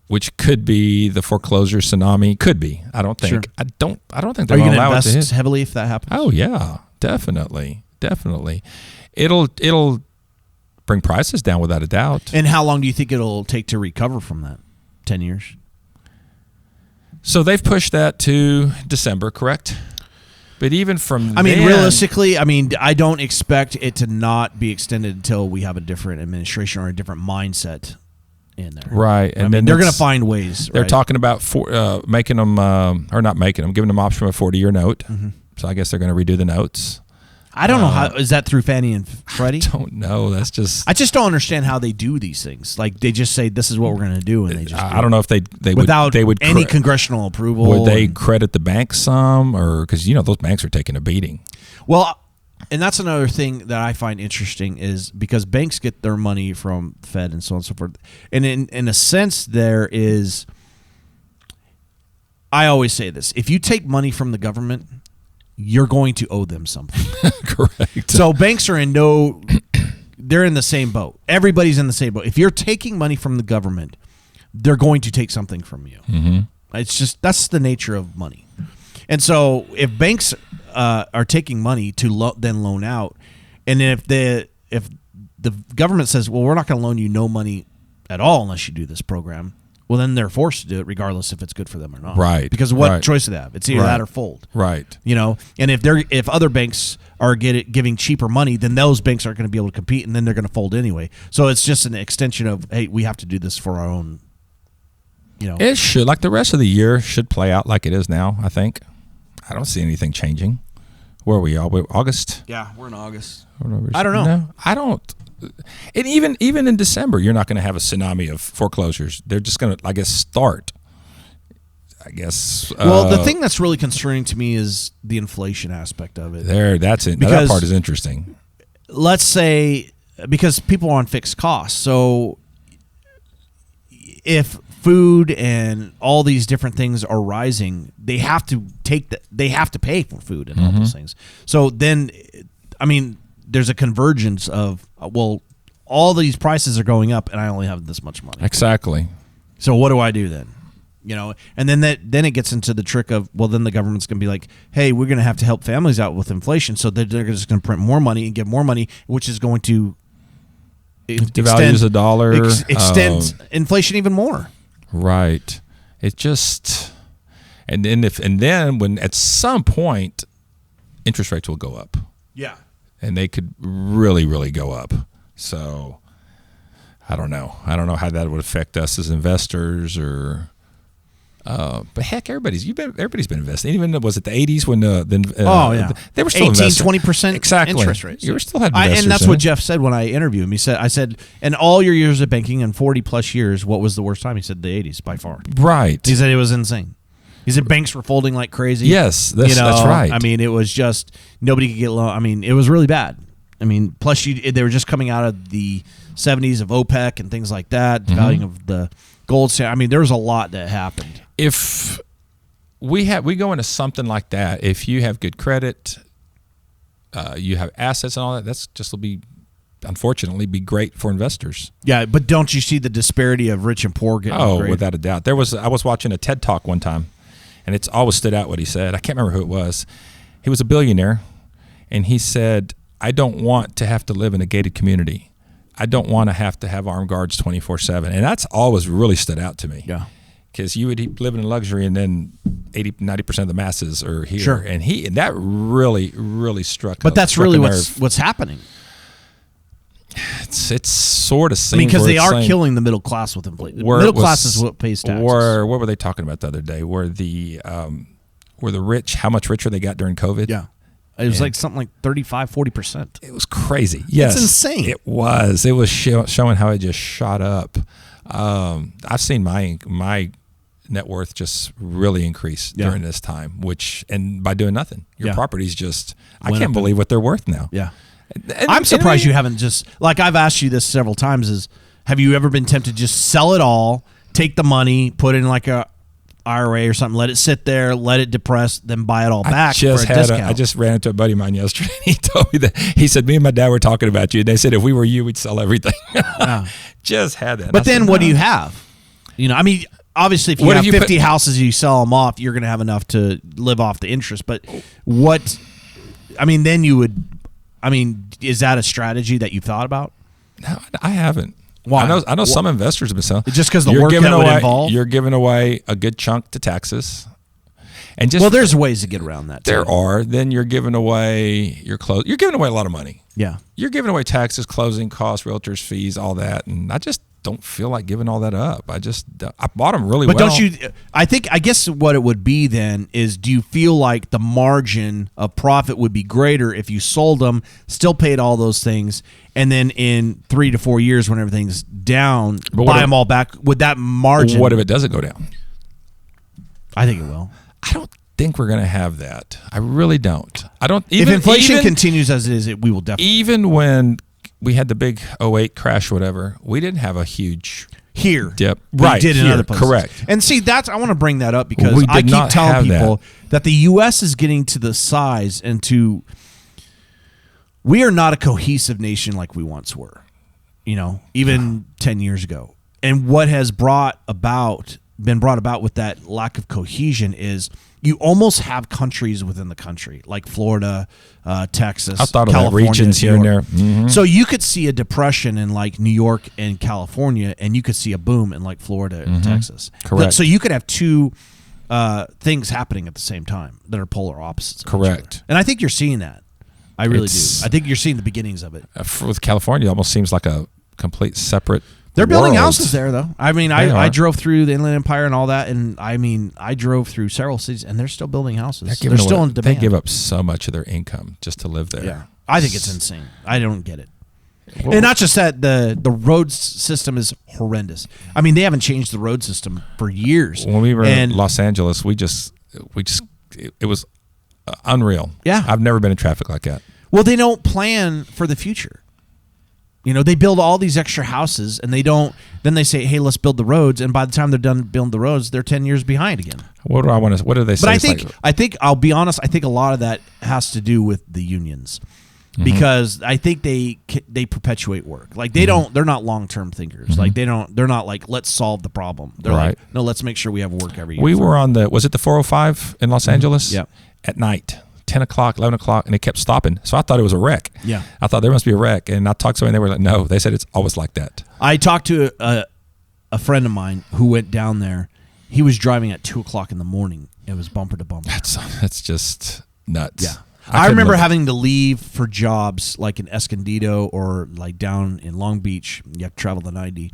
which could be the foreclosure tsunami. Could be. I don't think. Sure. I don't think Are they're you going to going to allow it to invest hit. heavily if that happens? Oh yeah, definitely. It'll bring prices down without a doubt. And how long do you think it'll take to recover from that? 10 years? So they've pushed that to December, correct? But even from I mean, then- realistically, I don't expect it to not be extended until we have a different administration or a different mindset in there. right? And I mean, then they're going to it's- find ways. They're right? talking about making them, or not making them, giving them option of a 40-year note. Mm-hmm. So I guess they're going to redo the notes. I don't know how is that through Fannie and Freddie? Don't know. That's just. I just don't understand how they do these things. Like they just say this is what we're going to do, and they just I don't know if they without would any congressional approval. would they and- credit the bank some, or because those banks are taking a beating. Well, and that's another thing that I find interesting is because banks get their money from the Fed and so on and so forth. And in a sense, there is I always say this: if you take money from the government, you're going to owe them something. Correct. So banks are they're in the same boat. Everybody's in the same boat. If you're taking money from the government, they're going to take something from you. It's just, that's the nature of money. And so if banks are taking money to then loan out, and then if the government says, well, we're not going to loan you no money at all unless you do this program, well, then they're forced to do it regardless if it's good for them or not. Right. Because what choice do they have? It's either that or fold. Right. You know, and if other banks are giving cheaper money, then those banks aren't going to be able to compete, and then they're going to fold anyway. So it's just an extension of, hey, we have to do this for our own, you know. It should, like the rest of the year, should play out like it is now, I think. I don't see anything changing. Where are we all? August? Yeah, we're in August. I don't know. No, I don't. And even in December, you're not going to have a tsunami of foreclosures. They're just going to, I guess, start. I guess. Well, the thing that's really concerning to me is the inflation aspect of it. That's it. That part is interesting. Let's say, because people are on fixed costs, so if food and all these different things are rising, they have to pay for food and all those things. So then, I mean, there's a convergence of, well, all these prices are going up and I only have this much money. Exactly. So what do I do then? You know, and then it gets into the trick of, well, then the government's going to be like, hey, we're going to have to help families out with inflation, so they're just going to print more money and give more money, which is going to devalues the dollar, extend inflation even more. Right. It just, and then when at some point interest rates will go up. Yeah. And they could really, really go up. So I don't know. I don't know how that would affect us as investors, or. But heck, everybody's been investing. Even was it the 80s when they were still 18-20% exactly interest rates. You were still had investors, and that's what Jeff said when I interviewed him. I said, in all your years of banking and 40 plus years, what was the worst time? He said the 80s by far. Right. He said it was insane. He said banks were folding like crazy. Yes, that's right. I mean, it was just nobody could get loan. I mean, it was really bad. I mean, plus they were just coming out of the 70s of OPEC and things like that, the valuing of the gold standard. I mean, there was a lot that happened. If we go into something like that, if you have good credit, you have assets and all that, that's just will be, unfortunately, be great for investors. Yeah, but don't you see the disparity of rich and poor getting upgraded? Without a doubt. I was watching a TED Talk one time, and it's always stood out what he said. I can't remember who it was. He was a billionaire, and he said, I don't want to have to live in a gated community. I don't want to have armed guards 24/7. And that's always really stood out to me. Yeah. Because you would live in luxury, and then 80-90% of the masses are here. Sure. And that really, really struck. But that's really what's happening. It's sort of seems. I mean, because they are killing the middle class with inflation. The middle class is what pays taxes. What were they talking about the other day? Were the rich, how much richer they got during COVID? Yeah. It was like something like 35-40%. It was crazy. Yes. It's insane. It was. It was showing how it just shot up. I've seen my net worth just really increase during this time, and by doing nothing. Your property's just, I can't believe what they're worth now. Yeah. I'm surprised you haven't just, like I've asked you this several times, have you ever been tempted to just sell it all, take the money, put it in like a IRA or something, let it sit there, let it depress, then buy it all back for a discount? I just ran into a buddy of mine yesterday. He told me that, he said, me and my dad were talking about you. And they said, if we were you, we'd sell everything. Just had that. But then what do you have? You know, I mean, obviously if you have 50 houses, you sell them off, you're going to have enough to live off the interest. But then you would, is that a strategy that you've thought about? No, I haven't. Why? I know some investors have been selling. Just because the work that would involve? You're giving away a good chunk to taxes. And there's ways to get around that too. There are. Then you're giving away you're giving away a lot of money. Yeah. You're giving away taxes, closing costs, realtors' fees, all that. And I just don't feel like giving all that up. I bought them really well. But don't you, I guess what it would be then is, do you feel like the margin of profit would be greater if you sold them, still paid all those things, and then in 3 to 4 years when everything's down, buy them all back? Would that margin? What if it doesn't go down? I think it will. I don't think we're going to have that. I really don't. I don't. If inflation continues as it is, we will definitely. Even when we had the big '08 crash, whatever, we didn't have a huge here dip. We Right, did in here, other places. correct. And see, I want to bring that up because We I did keep not telling have people that the U.S. is getting to the size and to we are not a cohesive nation like we once were, even 10 years ago. And what has been brought about with that lack of cohesion is you almost have countries within the country, like Florida, Texas, I thought of California, that regions here and there. Mhm. So you could see a depression in like New York and California, and you could see a boom in like Florida and Texas. Correct. So you could have two things happening at the same time that are polar opposites. of each Correct. other. And I think you're seeing that. I really It's- do. I think you're seeing the beginnings of it. With California, it almost seems like a complete separate. They're building worlds. houses there, though. I mean, They I are. drove through the Inland Empire and all that, and I drove through several cities, and they're still building houses. They're Giving still away- in demand. They give up so much of their income just to live there. Yeah, I think it's insane. I don't get it. And not just that, the road system is horrendous. I mean, they haven't changed the road system for years. When we were and in Los Angeles, it was unreal. Yeah. I've never been in traffic like that. well, they don't plan for the future. They build all these extra houses, and they don't. Then they say, "Hey, let's build the roads." And by the time they're done building the roads, they're 10 years behind again. What do they say? But It's I think I'll be honest. I think a lot of that has to do with the unions, because I think they perpetuate work. Like they don't. They're not long term thinkers. Like they don't. They're not like, let's solve the problem. They're Right. like, no, let's make sure we have work every year. we were on was it the 405 in Los Angeles? Yep. At night, 10 o'clock, 11 o'clock, and it kept stopping. So I thought it was a wreck. Yeah. I thought there must be a wreck. And I talked to somebody, and they were like, no, they said it's always like that. I talked to a friend of mine who went down there. He was driving at 2:00 in the morning. It was bumper to bumper. That's just nuts. Yeah. I I couldn't remember live- having to leave for jobs like in Escondido or like down in Long Beach. You have to travel the 90.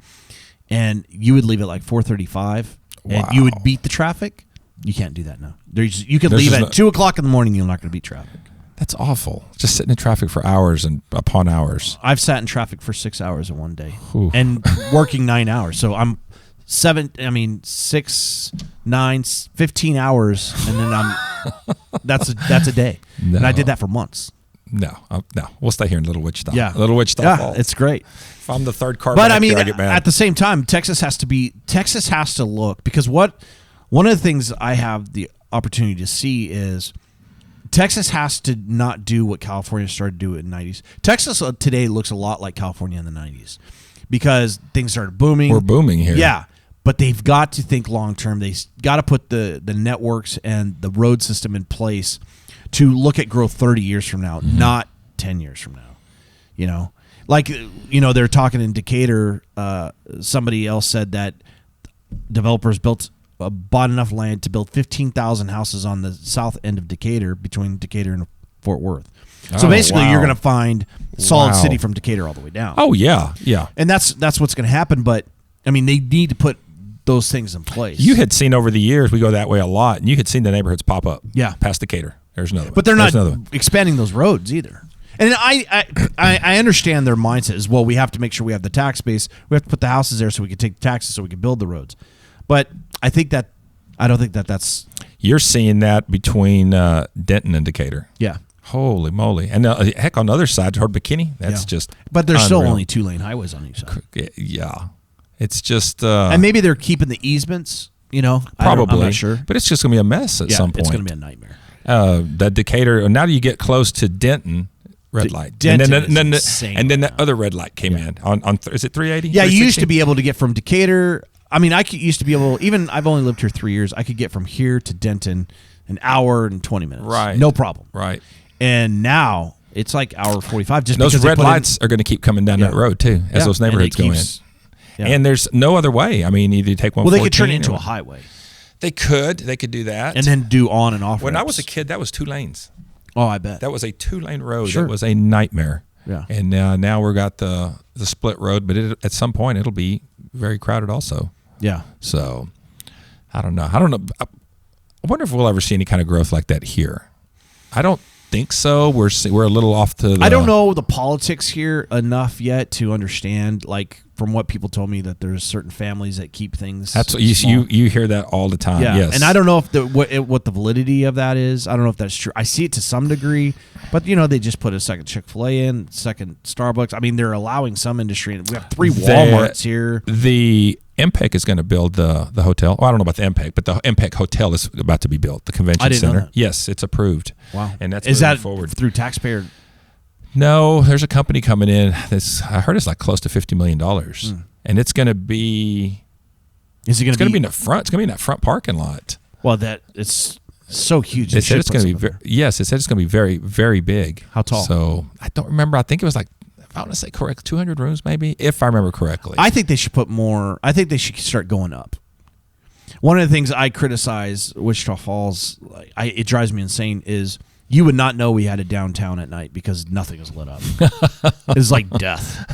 And you would leave at like 4:35 and you would Wow. beat the traffic. You can't do that now. You could There's leave just at 2:00 in the morning. You're not going to beat traffic. That's awful. Just sitting in traffic for hours and upon hours. I've sat in traffic for 6 hours in one day Oof. and working 9 hours. So I'm 6, 9, 15 hours. And then that's a day. No. And I did that for months. No. We'll stay here in Little Wichita. Yeah. Little Wichita Yeah, Falls. it's great. If I'm the third car But back I mean, there, I get mad. at the same time, Texas has to look, because one of the things I have the opportunity to see is Texas has to not do what California started to do in the 90s. Texas today looks a lot like California in the 90s because things started booming. We're booming here. Yeah, but they've got to think long term. They got to put the networks and the road system in place to look at growth 30 years from now, not 10 years from now. They're talking in Decatur. Somebody else said that developers bought enough land to build 15,000 houses on the south end of Decatur, between Decatur and Fort Worth. So Oh, basically, wow. you're going to find Solid Wow. City from Decatur all the way down. Oh, yeah. Yeah. And that's what's going to happen. But I mean, they need to put those things in place. You had seen over the years, we go that way a lot, and you had seen the neighborhoods pop up. Yeah. Past Decatur. There's another one. but they're There's not another one. expanding those roads either. And I understand their mindset is, well, we have to make sure we have the tax base. We have to put the houses there so we can take the taxes so we can build the roads. But I don't think that's You're seeing that between Denton and Decatur. yeah. Holy moly. And heck, on the other side, toward McKinney, that's Yeah. just But there's still unreal. only 2-lane highways on each side. Yeah. It's just And maybe they're keeping the easements, probably. I'm not sure. But it's just going to be a mess at some point. It's going to be a nightmare. That Decatur, now that you get close to Denton, red light. Denton and is then insane and then right that now. other red light came in. Is it 380? Yeah, you used to 360? be able to get from Decatur. I mean, used to be able, even I've only lived here 3 years. I could get from here to Denton an hour and 20 minutes. Right. No problem. Right. And now it's like hour 45. Just Those because they red put in- lights are going to keep coming down Yeah. that road, too, as Yeah, those and it neighborhoods go in. keeps- yeah. And there's no other way. I mean, either you take 114. Well, they could turn it into or- a highway They could do that. and then do on and off. when I ramps. was a kid, that was 2 lanes. Oh, I bet. That was a 2-lane road. Sure. That was a nightmare. Yeah. And now we've got the split road, but at some point it'll be very crowded also. Yeah. So I don't know. I wonder if we'll ever see any kind of growth like that here. I don't think so. We're a little off to. I don't know the politics here enough yet to understand. Like from what people told me, that there's certain families that keep things. That's what small. you hear that all the time. Yeah, Yes, and I don't know if what the validity of that is. I don't know if that's true. I see it to some degree, but they just put a second Chick-fil-A in, second Starbucks. I mean, they're allowing some industry. We have 3 Walmarts here. The MPEC is going to build the hotel. Oh, I don't know about the MPEC, but the MPEC hotel is about to be built. The convention I didn't know center. that. Yes, it's approved. Wow, and that's is moving that forward through taxpayer? No, there's a company coming in. I heard it's like close to $50 million, and it's going to be. Is it going to be in the front? It's going to be in that front parking lot. Well, that it's so huge. They said it's going to be yes. It said it's going to be very, very big. How tall? So I don't remember. I think it was like, if I want to say correct, 200 rooms maybe, if I remember correctly. I think they should put more. I think they should start going up. One of the things I criticize Wichita Falls, it drives me insane, is you would not know we had a downtown at night because nothing is lit up. It's like death.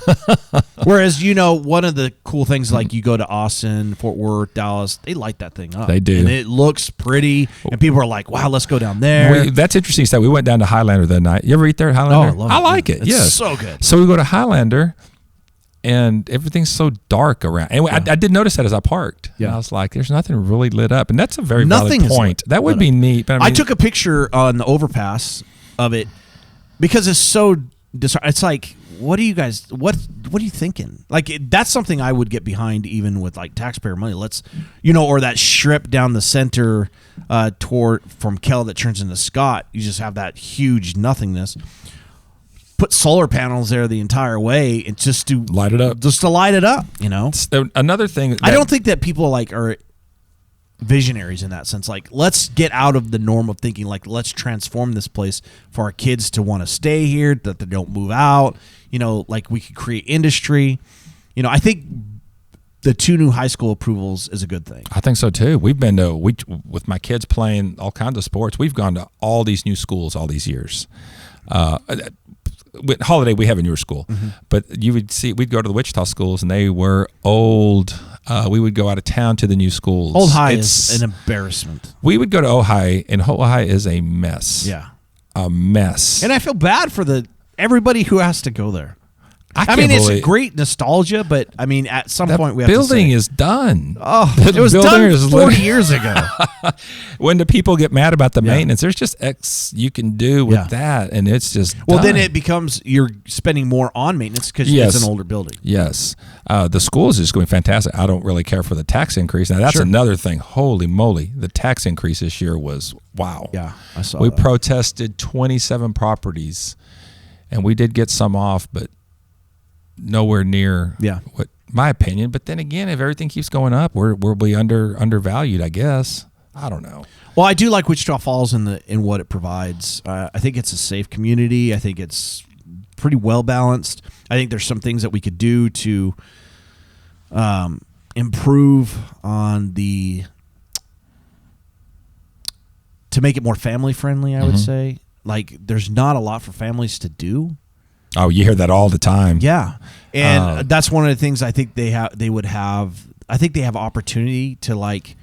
Whereas, one of the cool things, like you go to Austin, Fort Worth, Dallas, they light that thing up. They do. And it looks pretty, and people are like, wow, let's go down there. That's interesting stuff. We went down to Highlander that night. You ever eat there at Highlander? Oh, I love I it. like it. It's yes. so good. So we go to Highlander, and everything's so dark around. And I did notice that as I parked. Yeah. And I was like, there's nothing really lit up. And that's a very Nothing valid is point. That would lit be up. neat. But I took a picture on the overpass of it because it's so it's like, what are you guys what are you thinking? Like that's something I would get behind, even with like taxpayer money. Let's or that strip down the center toward from Kell that turns into Scott. You just have that huge nothingness. Put solar panels there the entire way and just to light it up. Just to light it up, Another thing I don't think that people are visionaries in that sense. Like, let's get out of the norm of thinking, like, let's transform this place for our kids to want to stay here, that they don't move out. Like we could create industry. I think the 2 new high school approvals is a good thing. I think so too. We've been with my kids playing all kinds of sports. We've gone to all these new schools all these years. With Holiday, we have a newer school, but we'd go to the Wichita schools and they were old. We would go out of town to the new schools. Old High is an embarrassment. We would go to Ojai, and Ojai is a mess. Yeah. A mess. And I feel bad for everybody who has to go there. I mean, it's great nostalgia, but I mean, at some point we have to say, building is done. Oh, it was done 40 years ago. When the people get mad about the maintenance, there's just X you can do with that, and it's just done. Then it becomes you're spending more on maintenance because it's an older building. Yes. The school is just going fantastic. I don't really care for the tax increase. Now, that's another thing. Holy moly. The tax increase this year was wow. Yeah, I saw We that. protested 27 properties, and we did get some off, but nowhere near what my opinion. But then again, if everything keeps going up, we'll be undervalued, I guess. I don't know. Well, I do like Wichita Falls in what it provides. I think it's a safe community. I think it's pretty well balanced. I think there's some things that we could do to improve on to make it more family friendly. I would say, like, there's not a lot for families to do. Oh, you hear that all the time. Yeah, and that's one of the things I think they would have. I think they have opportunity to, like,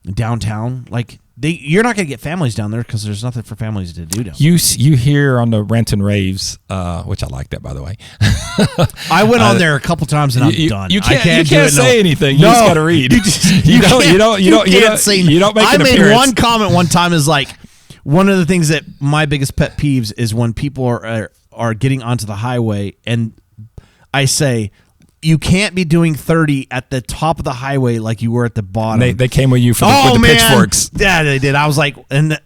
downtown. Like, you're not going to get families down there because there's nothing for families to do down there. You hear on the Rant and Raves, which I like that, by the way. I went on there a couple times and I'm done. You can't do it, say anything. You No. just got to read. You don't make I an made appearance. one comment one time is like, one of the things that my biggest pet peeves is when people are getting onto the highway and I say, you can't be doing 30 at the top of the highway like you were at the bottom. They came with you with the pitchforks. Yeah, they did. I was like, and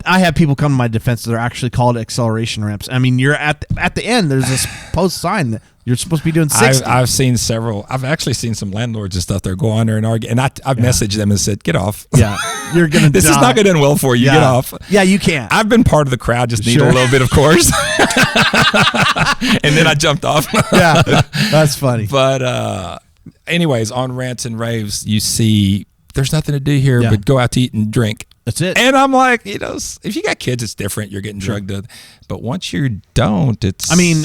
I have people come to my defense that are actually called acceleration ramps. I mean, you're at the end. There's this post sign that you're supposed to be doing 60. I've seen several. I've actually seen some landlords and stuff that go on there and argue. And I've messaged them and said, get off. Yeah, you're gonna. This is not going to end well for you. Get off. Yeah, you can't. I've been part of the crowd. Just need a little bit, of course. And then I jumped off. Yeah, that's funny. But anyways, on Rants and Raves, you see there's nothing to do here but go out to eat and drink. That's it. And I'm like, if you got kids, it's different. You're getting drugged to. But once you don't, it's. I mean,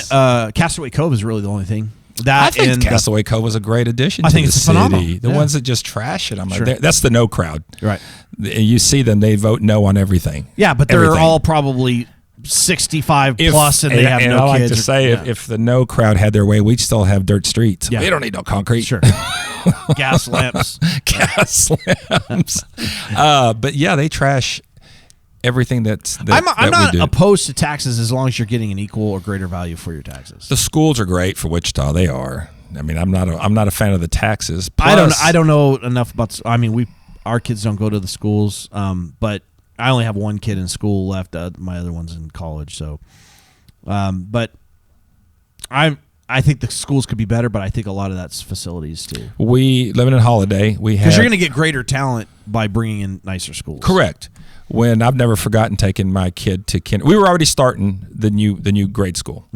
Castaway Cove is really the only thing. I think Castaway Cove was a great addition to the city. Phenomenal. The ones that just trash it, I'm like, that's the no crowd. Right. You see them, they vote no on everything. Yeah, but they're all probably 65 plus and they have and no I like kids. to say, if the no crowd had their way, we'd still have dirt streets. Yeah. We don't need no concrete. Sure. Gas lamps. Gas lamps. But yeah, they trash everything that I'm not we do. opposed to taxes as long as you're getting an equal or greater value for your taxes. The schools are great for Wichita. They are. I mean, I'm not a fan of the taxes. Plus, I don't know enough about. I mean, our kids don't go to the schools, but I only have one kid in school left. My other one's in college. So, but I think the schools could be better, but I think a lot of that's facilities too. We living in Holiday. We have Because you're going to get greater talent by bringing in nicer schools. correct. When I've never forgotten taking my kid to we were already starting the new grade school,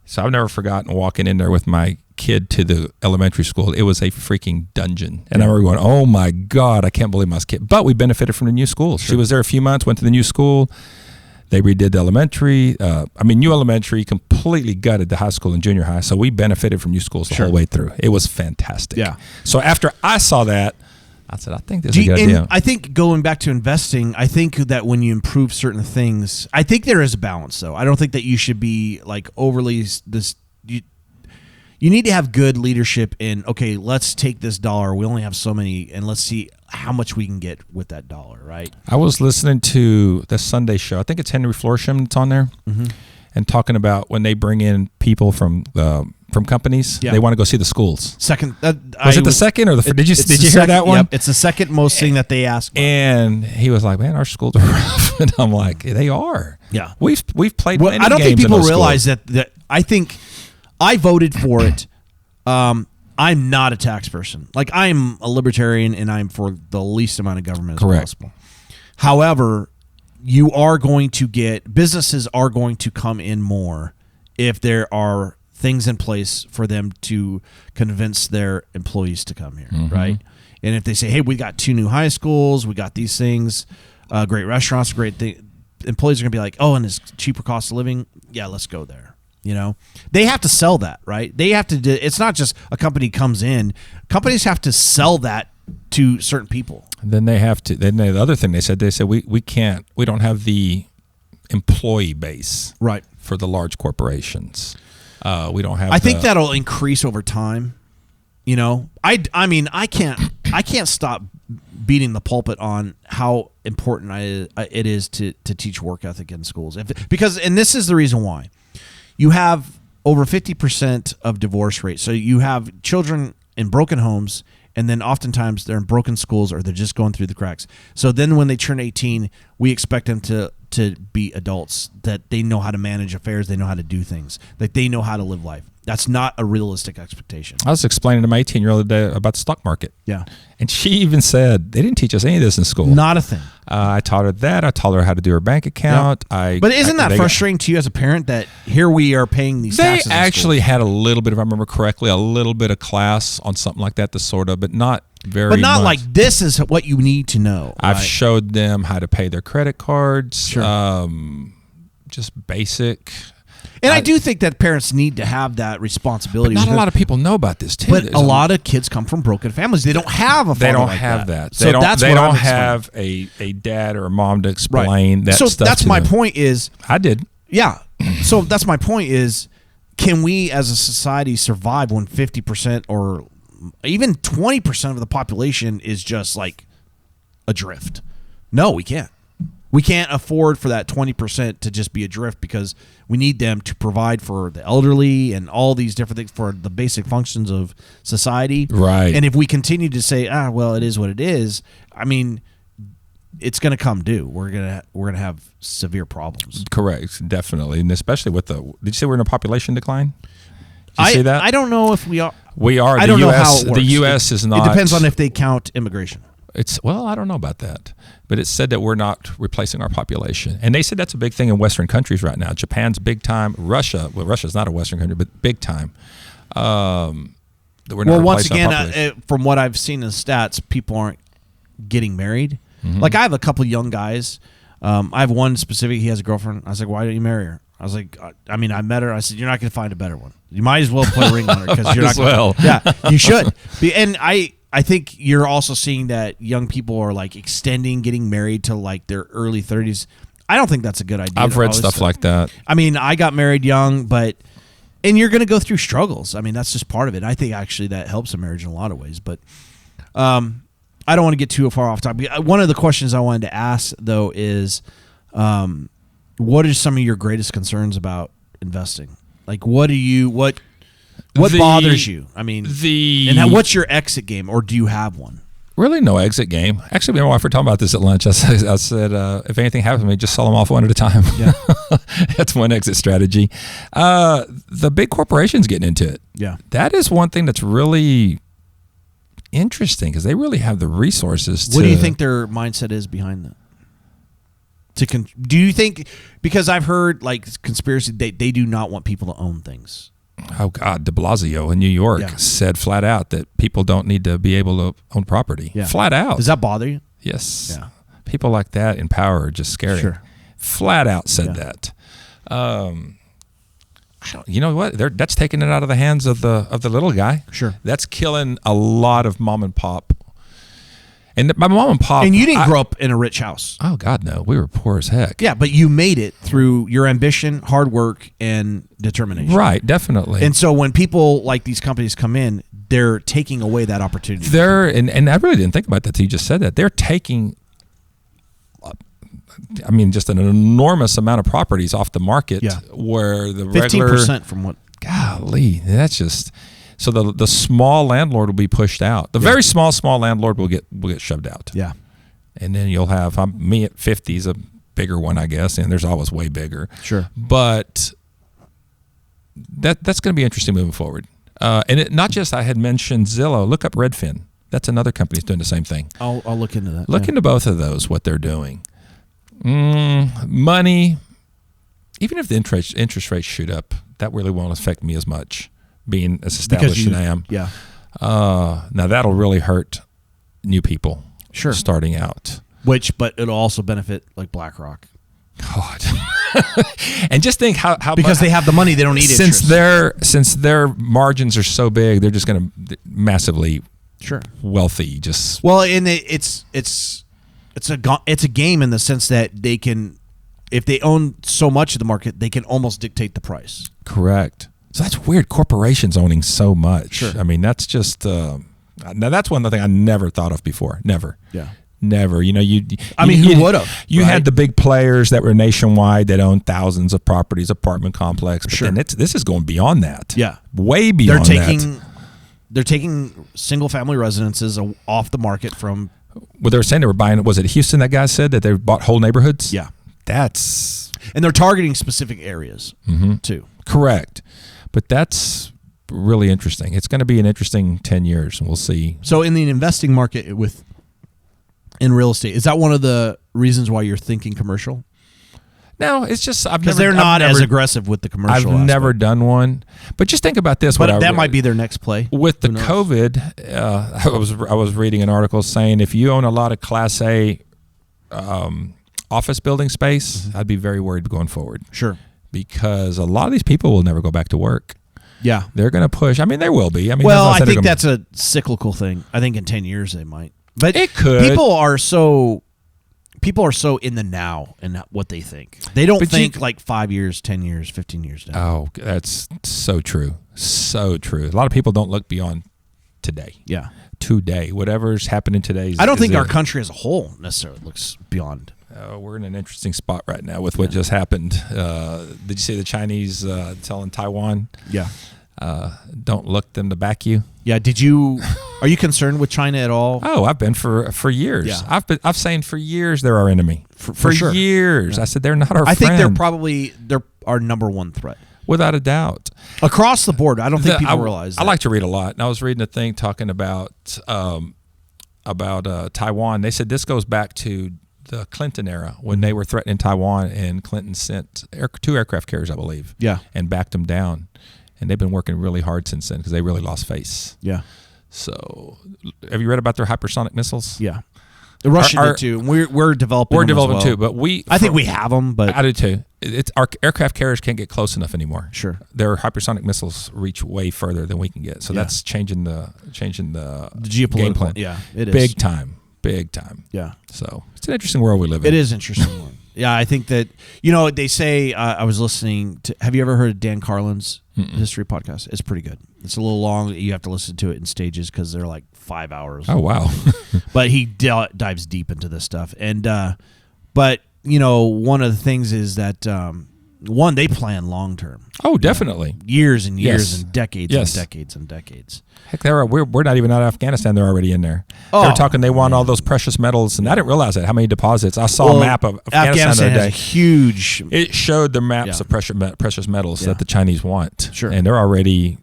so I've never forgotten walking in there with my kid to the elementary school. It was a freaking dungeon, and I remember going, "Oh my God, I can't believe my kid." But we benefited from the new school. Sure. She was there a few months, went to the new school. They redid the elementary. New elementary, completely gutted the high school and junior high. So we benefited from new schools the whole way through. It was fantastic. Yeah. So after I saw that, I said, I think this is a good idea. I think going back to investing, I think that when you improve certain things, I think there is a balance though. I don't think that you should be like overly this. You need to have good leadership in, okay, let's take this dollar. We only have so many, and let's see how much we can get with that dollar, right? I was listening to the Sunday show. I think it's Henry Florsheim that's on there, and talking about when they bring in people from companies, they want to go see the schools. Second, was it the second or the? Did you hear that one? Yep, it's the second most thing that they ask. And he was like, "Man, our schools are rough," and I'm like, "They are." Yeah, we've played. Well, many I don't games think people in those realize schools. that. I think I voted for it. I'm not a tax person. Like, I'm a libertarian and I'm for the least amount of government as possible. However, businesses are going to come in more if there are things in place for them to convince their employees to come here, right? And if they say, hey, we got 2 new high schools, we got these things, great restaurants, great thing, employees are going to be like, oh, and it's cheaper cost of living? Yeah, let's go there. You know, they have to sell that, right? They have to do, it's not just a company comes in. Companies have to sell that to certain people. Then they have to. Then the other thing they said we can't. We don't have the employee base Right. for the large corporations. We don't have. I think that'll increase over time. You know, I mean, I can't stop beating the pulpit on how important it is to teach work ethic in schools. Because this is the reason why. You have over 50% of divorce rate. So you have children in broken homes, and then oftentimes they're in broken schools or they're just going through the cracks. So then when they turn 18, we expect them to be adults, that they know how to manage affairs, they know how to do things, that they know how to live life. That's not a realistic expectation. I was explaining to my 18-year-old today about the stock market. Yeah. And she even said they didn't teach us any of this in school. Not a thing. I taught her that. I taught her how to do her bank account. Yeah. But isn't that frustrating to you as a parent that here we are paying these taxes? They actually had a little bit, if I remember correctly, a little bit of class on something like that, but not very much. But not like this is what you need to know. I've showed them how to pay their credit cards. Sure. Just basic. And I do think that parents need to have that responsibility. But not a lot of people know about this too. But a lot of kids come from broken families. They don't have a father They don't like have that. So they don't have a dad or a mom to explain that so stuff. So that's my point is. I did. Yeah. So that's my point is, can we as a society survive when 50% or even 20% of the population is just like adrift? No, we can't. We can't afford for that 20% to just be adrift because we need them to provide for the elderly and all these different things for the basic functions of society. Right. And if we continue to say, well, it is what it is, I mean, it's going to come due. We're gonna have severe problems. Correct, definitely, and especially with the. Did you say we're in a population decline? Did you say that? I don't know if we are. We are. I don't know how it works. The U.S. is not. It depends on if they count immigration. I don't know about that, but it said that we're not replacing our population, and they said that's a big thing in Western countries right now. Japan's big time. Russia's not a Western country, but big time. That we're not once replacing our population. again, from what I've seen in the stats, people aren't getting married. Mm-hmm. Like I have a couple young guys. I have one specific. He has a girlfriend. I was like, "Why don't you marry her?" I was like, I mean, I met her. I said, "You're not going to find a better one. You might as well put a ring on her because you're not." Yeah, you should. And I think you're also seeing that young people are like extending getting married to like their early 30s. I don't think that's a good idea. I've read stuff like that. I mean, I got married young, and you're going to go through struggles. I mean, that's just part of it. I think actually that helps a marriage in a lot of ways. But I don't want to get too far off topic. One of the questions I wanted to ask, though, is what are some of your greatest concerns about investing? Like, what bothers you? I mean, what's your exit game, or do you have one? Really no exit game. Actually, me and my wife were talking about this at lunch. I said if anything happens to me, just sell them off one at a time. Yeah. That's one exit strategy. The big corporations getting into it. Yeah. That is one thing that's really interesting because they really have the resources What do you think their mindset is behind that? Do you think, because I've heard like conspiracy, they do not want people to own things. Oh God, de Blasio in New York said flat out that people don't need to be able to own property. Yeah. Flat out. Does that bother you? Yes. Yeah. People like that in power are just scary. Sure. Flat out said that. You know what? That's taking it out of the hands of the little guy. Sure. That's killing a lot of mom and pop. And my mom and pop. And you didn't grow up in a rich house. Oh God, no. We were poor as heck. Yeah, but you made it through your ambition, hard work, and determination. Right, definitely. And so when people like these companies come in, they're taking away that opportunity. And I really didn't think about that till you just said that. They're taking, I mean, just an enormous amount of properties off the market where the 15% from what? Golly, that's just... So the small landlord will be pushed out. The very small landlord will get shoved out. Yeah. And then you'll have me at 50 is a bigger one, I guess, and there's always way bigger. Sure. But that's going to be interesting moving forward. And not just, I had mentioned Zillow. Look up Redfin. That's another company that's doing the same thing. I'll look into that. Look into both of those, what they're doing. Money, even if the interest rates shoot up, that really won't affect me as much, being as established as I am. Yeah. Now that'll really hurt new people. Sure. Starting out. But it'll also benefit like BlackRock. God. And just think how because they have the money, they don't need interest. Since their margins are so big, they're just going to massively wealthy. Just and it's a game in the sense that they can, if they own so much of the market, they can almost dictate the price. Correct. So that's weird. Corporations owning so much. Sure. I mean, that's just now that's one thing I never thought of before. Never. Yeah. Never. You know, who would have? You had the big players that were nationwide that owned thousands of properties, apartment complex. But then this is going beyond that. Yeah. Way beyond that. They're taking single family residences off the market from. Well, they were saying they were buying. Was it Houston? That guy said that they bought whole neighborhoods. Yeah. And they're targeting specific areas too. Correct. But that's really interesting. It's going to be an interesting 10 years, and we'll see. So in the investing market in real estate, is that one of the reasons why you're thinking commercial? No, it's just because they're not as aggressive with the commercial. I've never done one, but just think about this. But that might be their next play with the COVID. I was reading an article saying if you own a lot of Class A office building space, I'd be very worried going forward. Sure, because a lot of these people will never go back to work. Yeah, they're going to push. I mean, there will be. I mean, well, I think that's a cyclical thing. I think in 10 years they might, but it could. People are so in the now and what they think. They don't think like 5 years, 10 years, 15 years down. Oh, that's so true. So true. A lot of people don't look beyond today. Yeah. Today. Whatever's happening today. I don't think our country as a whole necessarily looks beyond. We're in an interesting spot right now with what just happened. Did you see the Chinese telling Taiwan? Yeah. Don't look them to back you. Yeah. Are you concerned with China at all? Oh, I've been for years. Yeah. I've saying for years they're our enemy. For sure. years. Yeah. I said they're not our friend. I think they're our number one threat. Without a doubt. Across the board. I don't think people realize that. I like to read a lot. And I was reading a thing talking about Taiwan. They said this goes back to the Clinton era when they were threatening Taiwan, and Clinton sent 2 aircraft carriers, I believe, and backed them down. And they've been working really hard since then because they really lost face. Yeah. So, have you read about their hypersonic missiles? Yeah. The Russians did too. We're developing. We're developing them as well. too, but I think we have them. But I do too. Our aircraft carriers can't get close enough anymore. Sure. Their hypersonic missiles reach way further than we can get. So that's changing the geopolitical game plan. Yeah, it is big time. Yeah. So it's an interesting world we live in. It is an interesting one. Yeah, I think that, they say, I was listening to, have you ever heard of Dan Carlin's history podcast? It's pretty good. It's a little long. You have to listen to it in stages because they're like 5 hours. Oh, wow. But he dives deep into this stuff. And, but, one of the things is that, one, they plan long term. Oh, definitely. Years and years Yes. and decades Yes. and decades and decades. Heck, we're not even out of Afghanistan. They're already in there. Oh, They're talking they want all those precious metals, and I didn't realize that, how many deposits. I saw a map of Afghanistan the other has day. a huge. It showed the maps Yeah. of precious metals Yeah. that the Chinese want. Sure. And they're already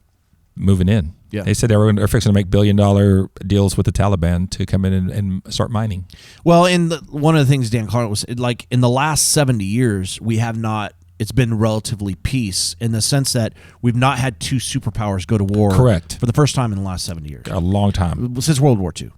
moving in. Yeah. They said they're fixing to make $1 billion deals with the Taliban to come in and start mining. Well, one of the things Dan Carlin was like, in the last 70 years, we have not. It's been relatively peace in the sense that we've not had two superpowers go to war. Correct. For the first time in the last 70 years. A long time. Since World War II.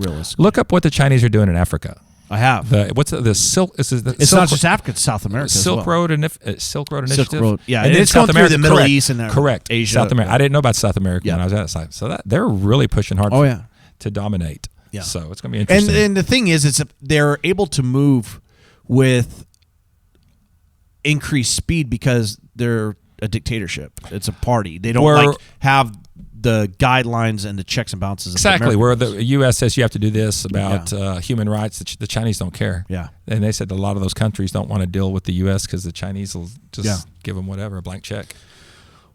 Realistically. Look up what the Chinese are doing in Africa. I have. The Silk? It's not just Africa; it's South America. Silk as well. Road Silk Road Initiative. Silk Road, yeah, and and then it's going South through America, the Middle correct, East and correct. Asia. South America. I didn't know about South America when Yeah. I was at that site. So they're really pushing hard. Oh, yeah. To dominate. Yeah. So it's going to be interesting. And the thing is, they're able to move with increased speed because they're a dictatorship. It's a party. They don't have the guidelines and the checks and balances. Exactly, where the U.S. says you have to do this about human rights, the Chinese don't care. Yeah. And they said a lot of those countries don't want to deal with the U.S. because the Chinese will just give them whatever, a blank check.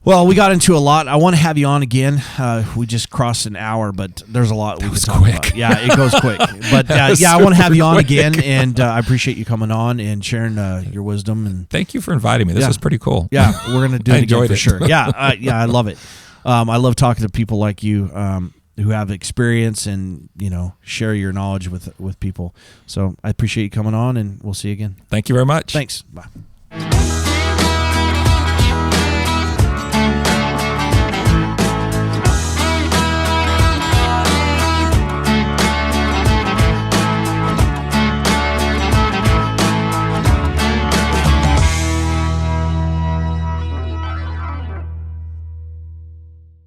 Well, we got into a lot. I want to have you on again. We just crossed an hour, but there's a lot we could talk about. Yeah, it goes quick. But I want to have you on again, and I appreciate you coming on and sharing your wisdom. And thank you for inviting me. This was pretty cool. Yeah, we're gonna do I it again enjoyed for it. sure. Yeah, I love it. I love talking to people like you who have experience and share your knowledge with people. So I appreciate you coming on, and we'll see you again. Thank you very much. Thanks. Bye.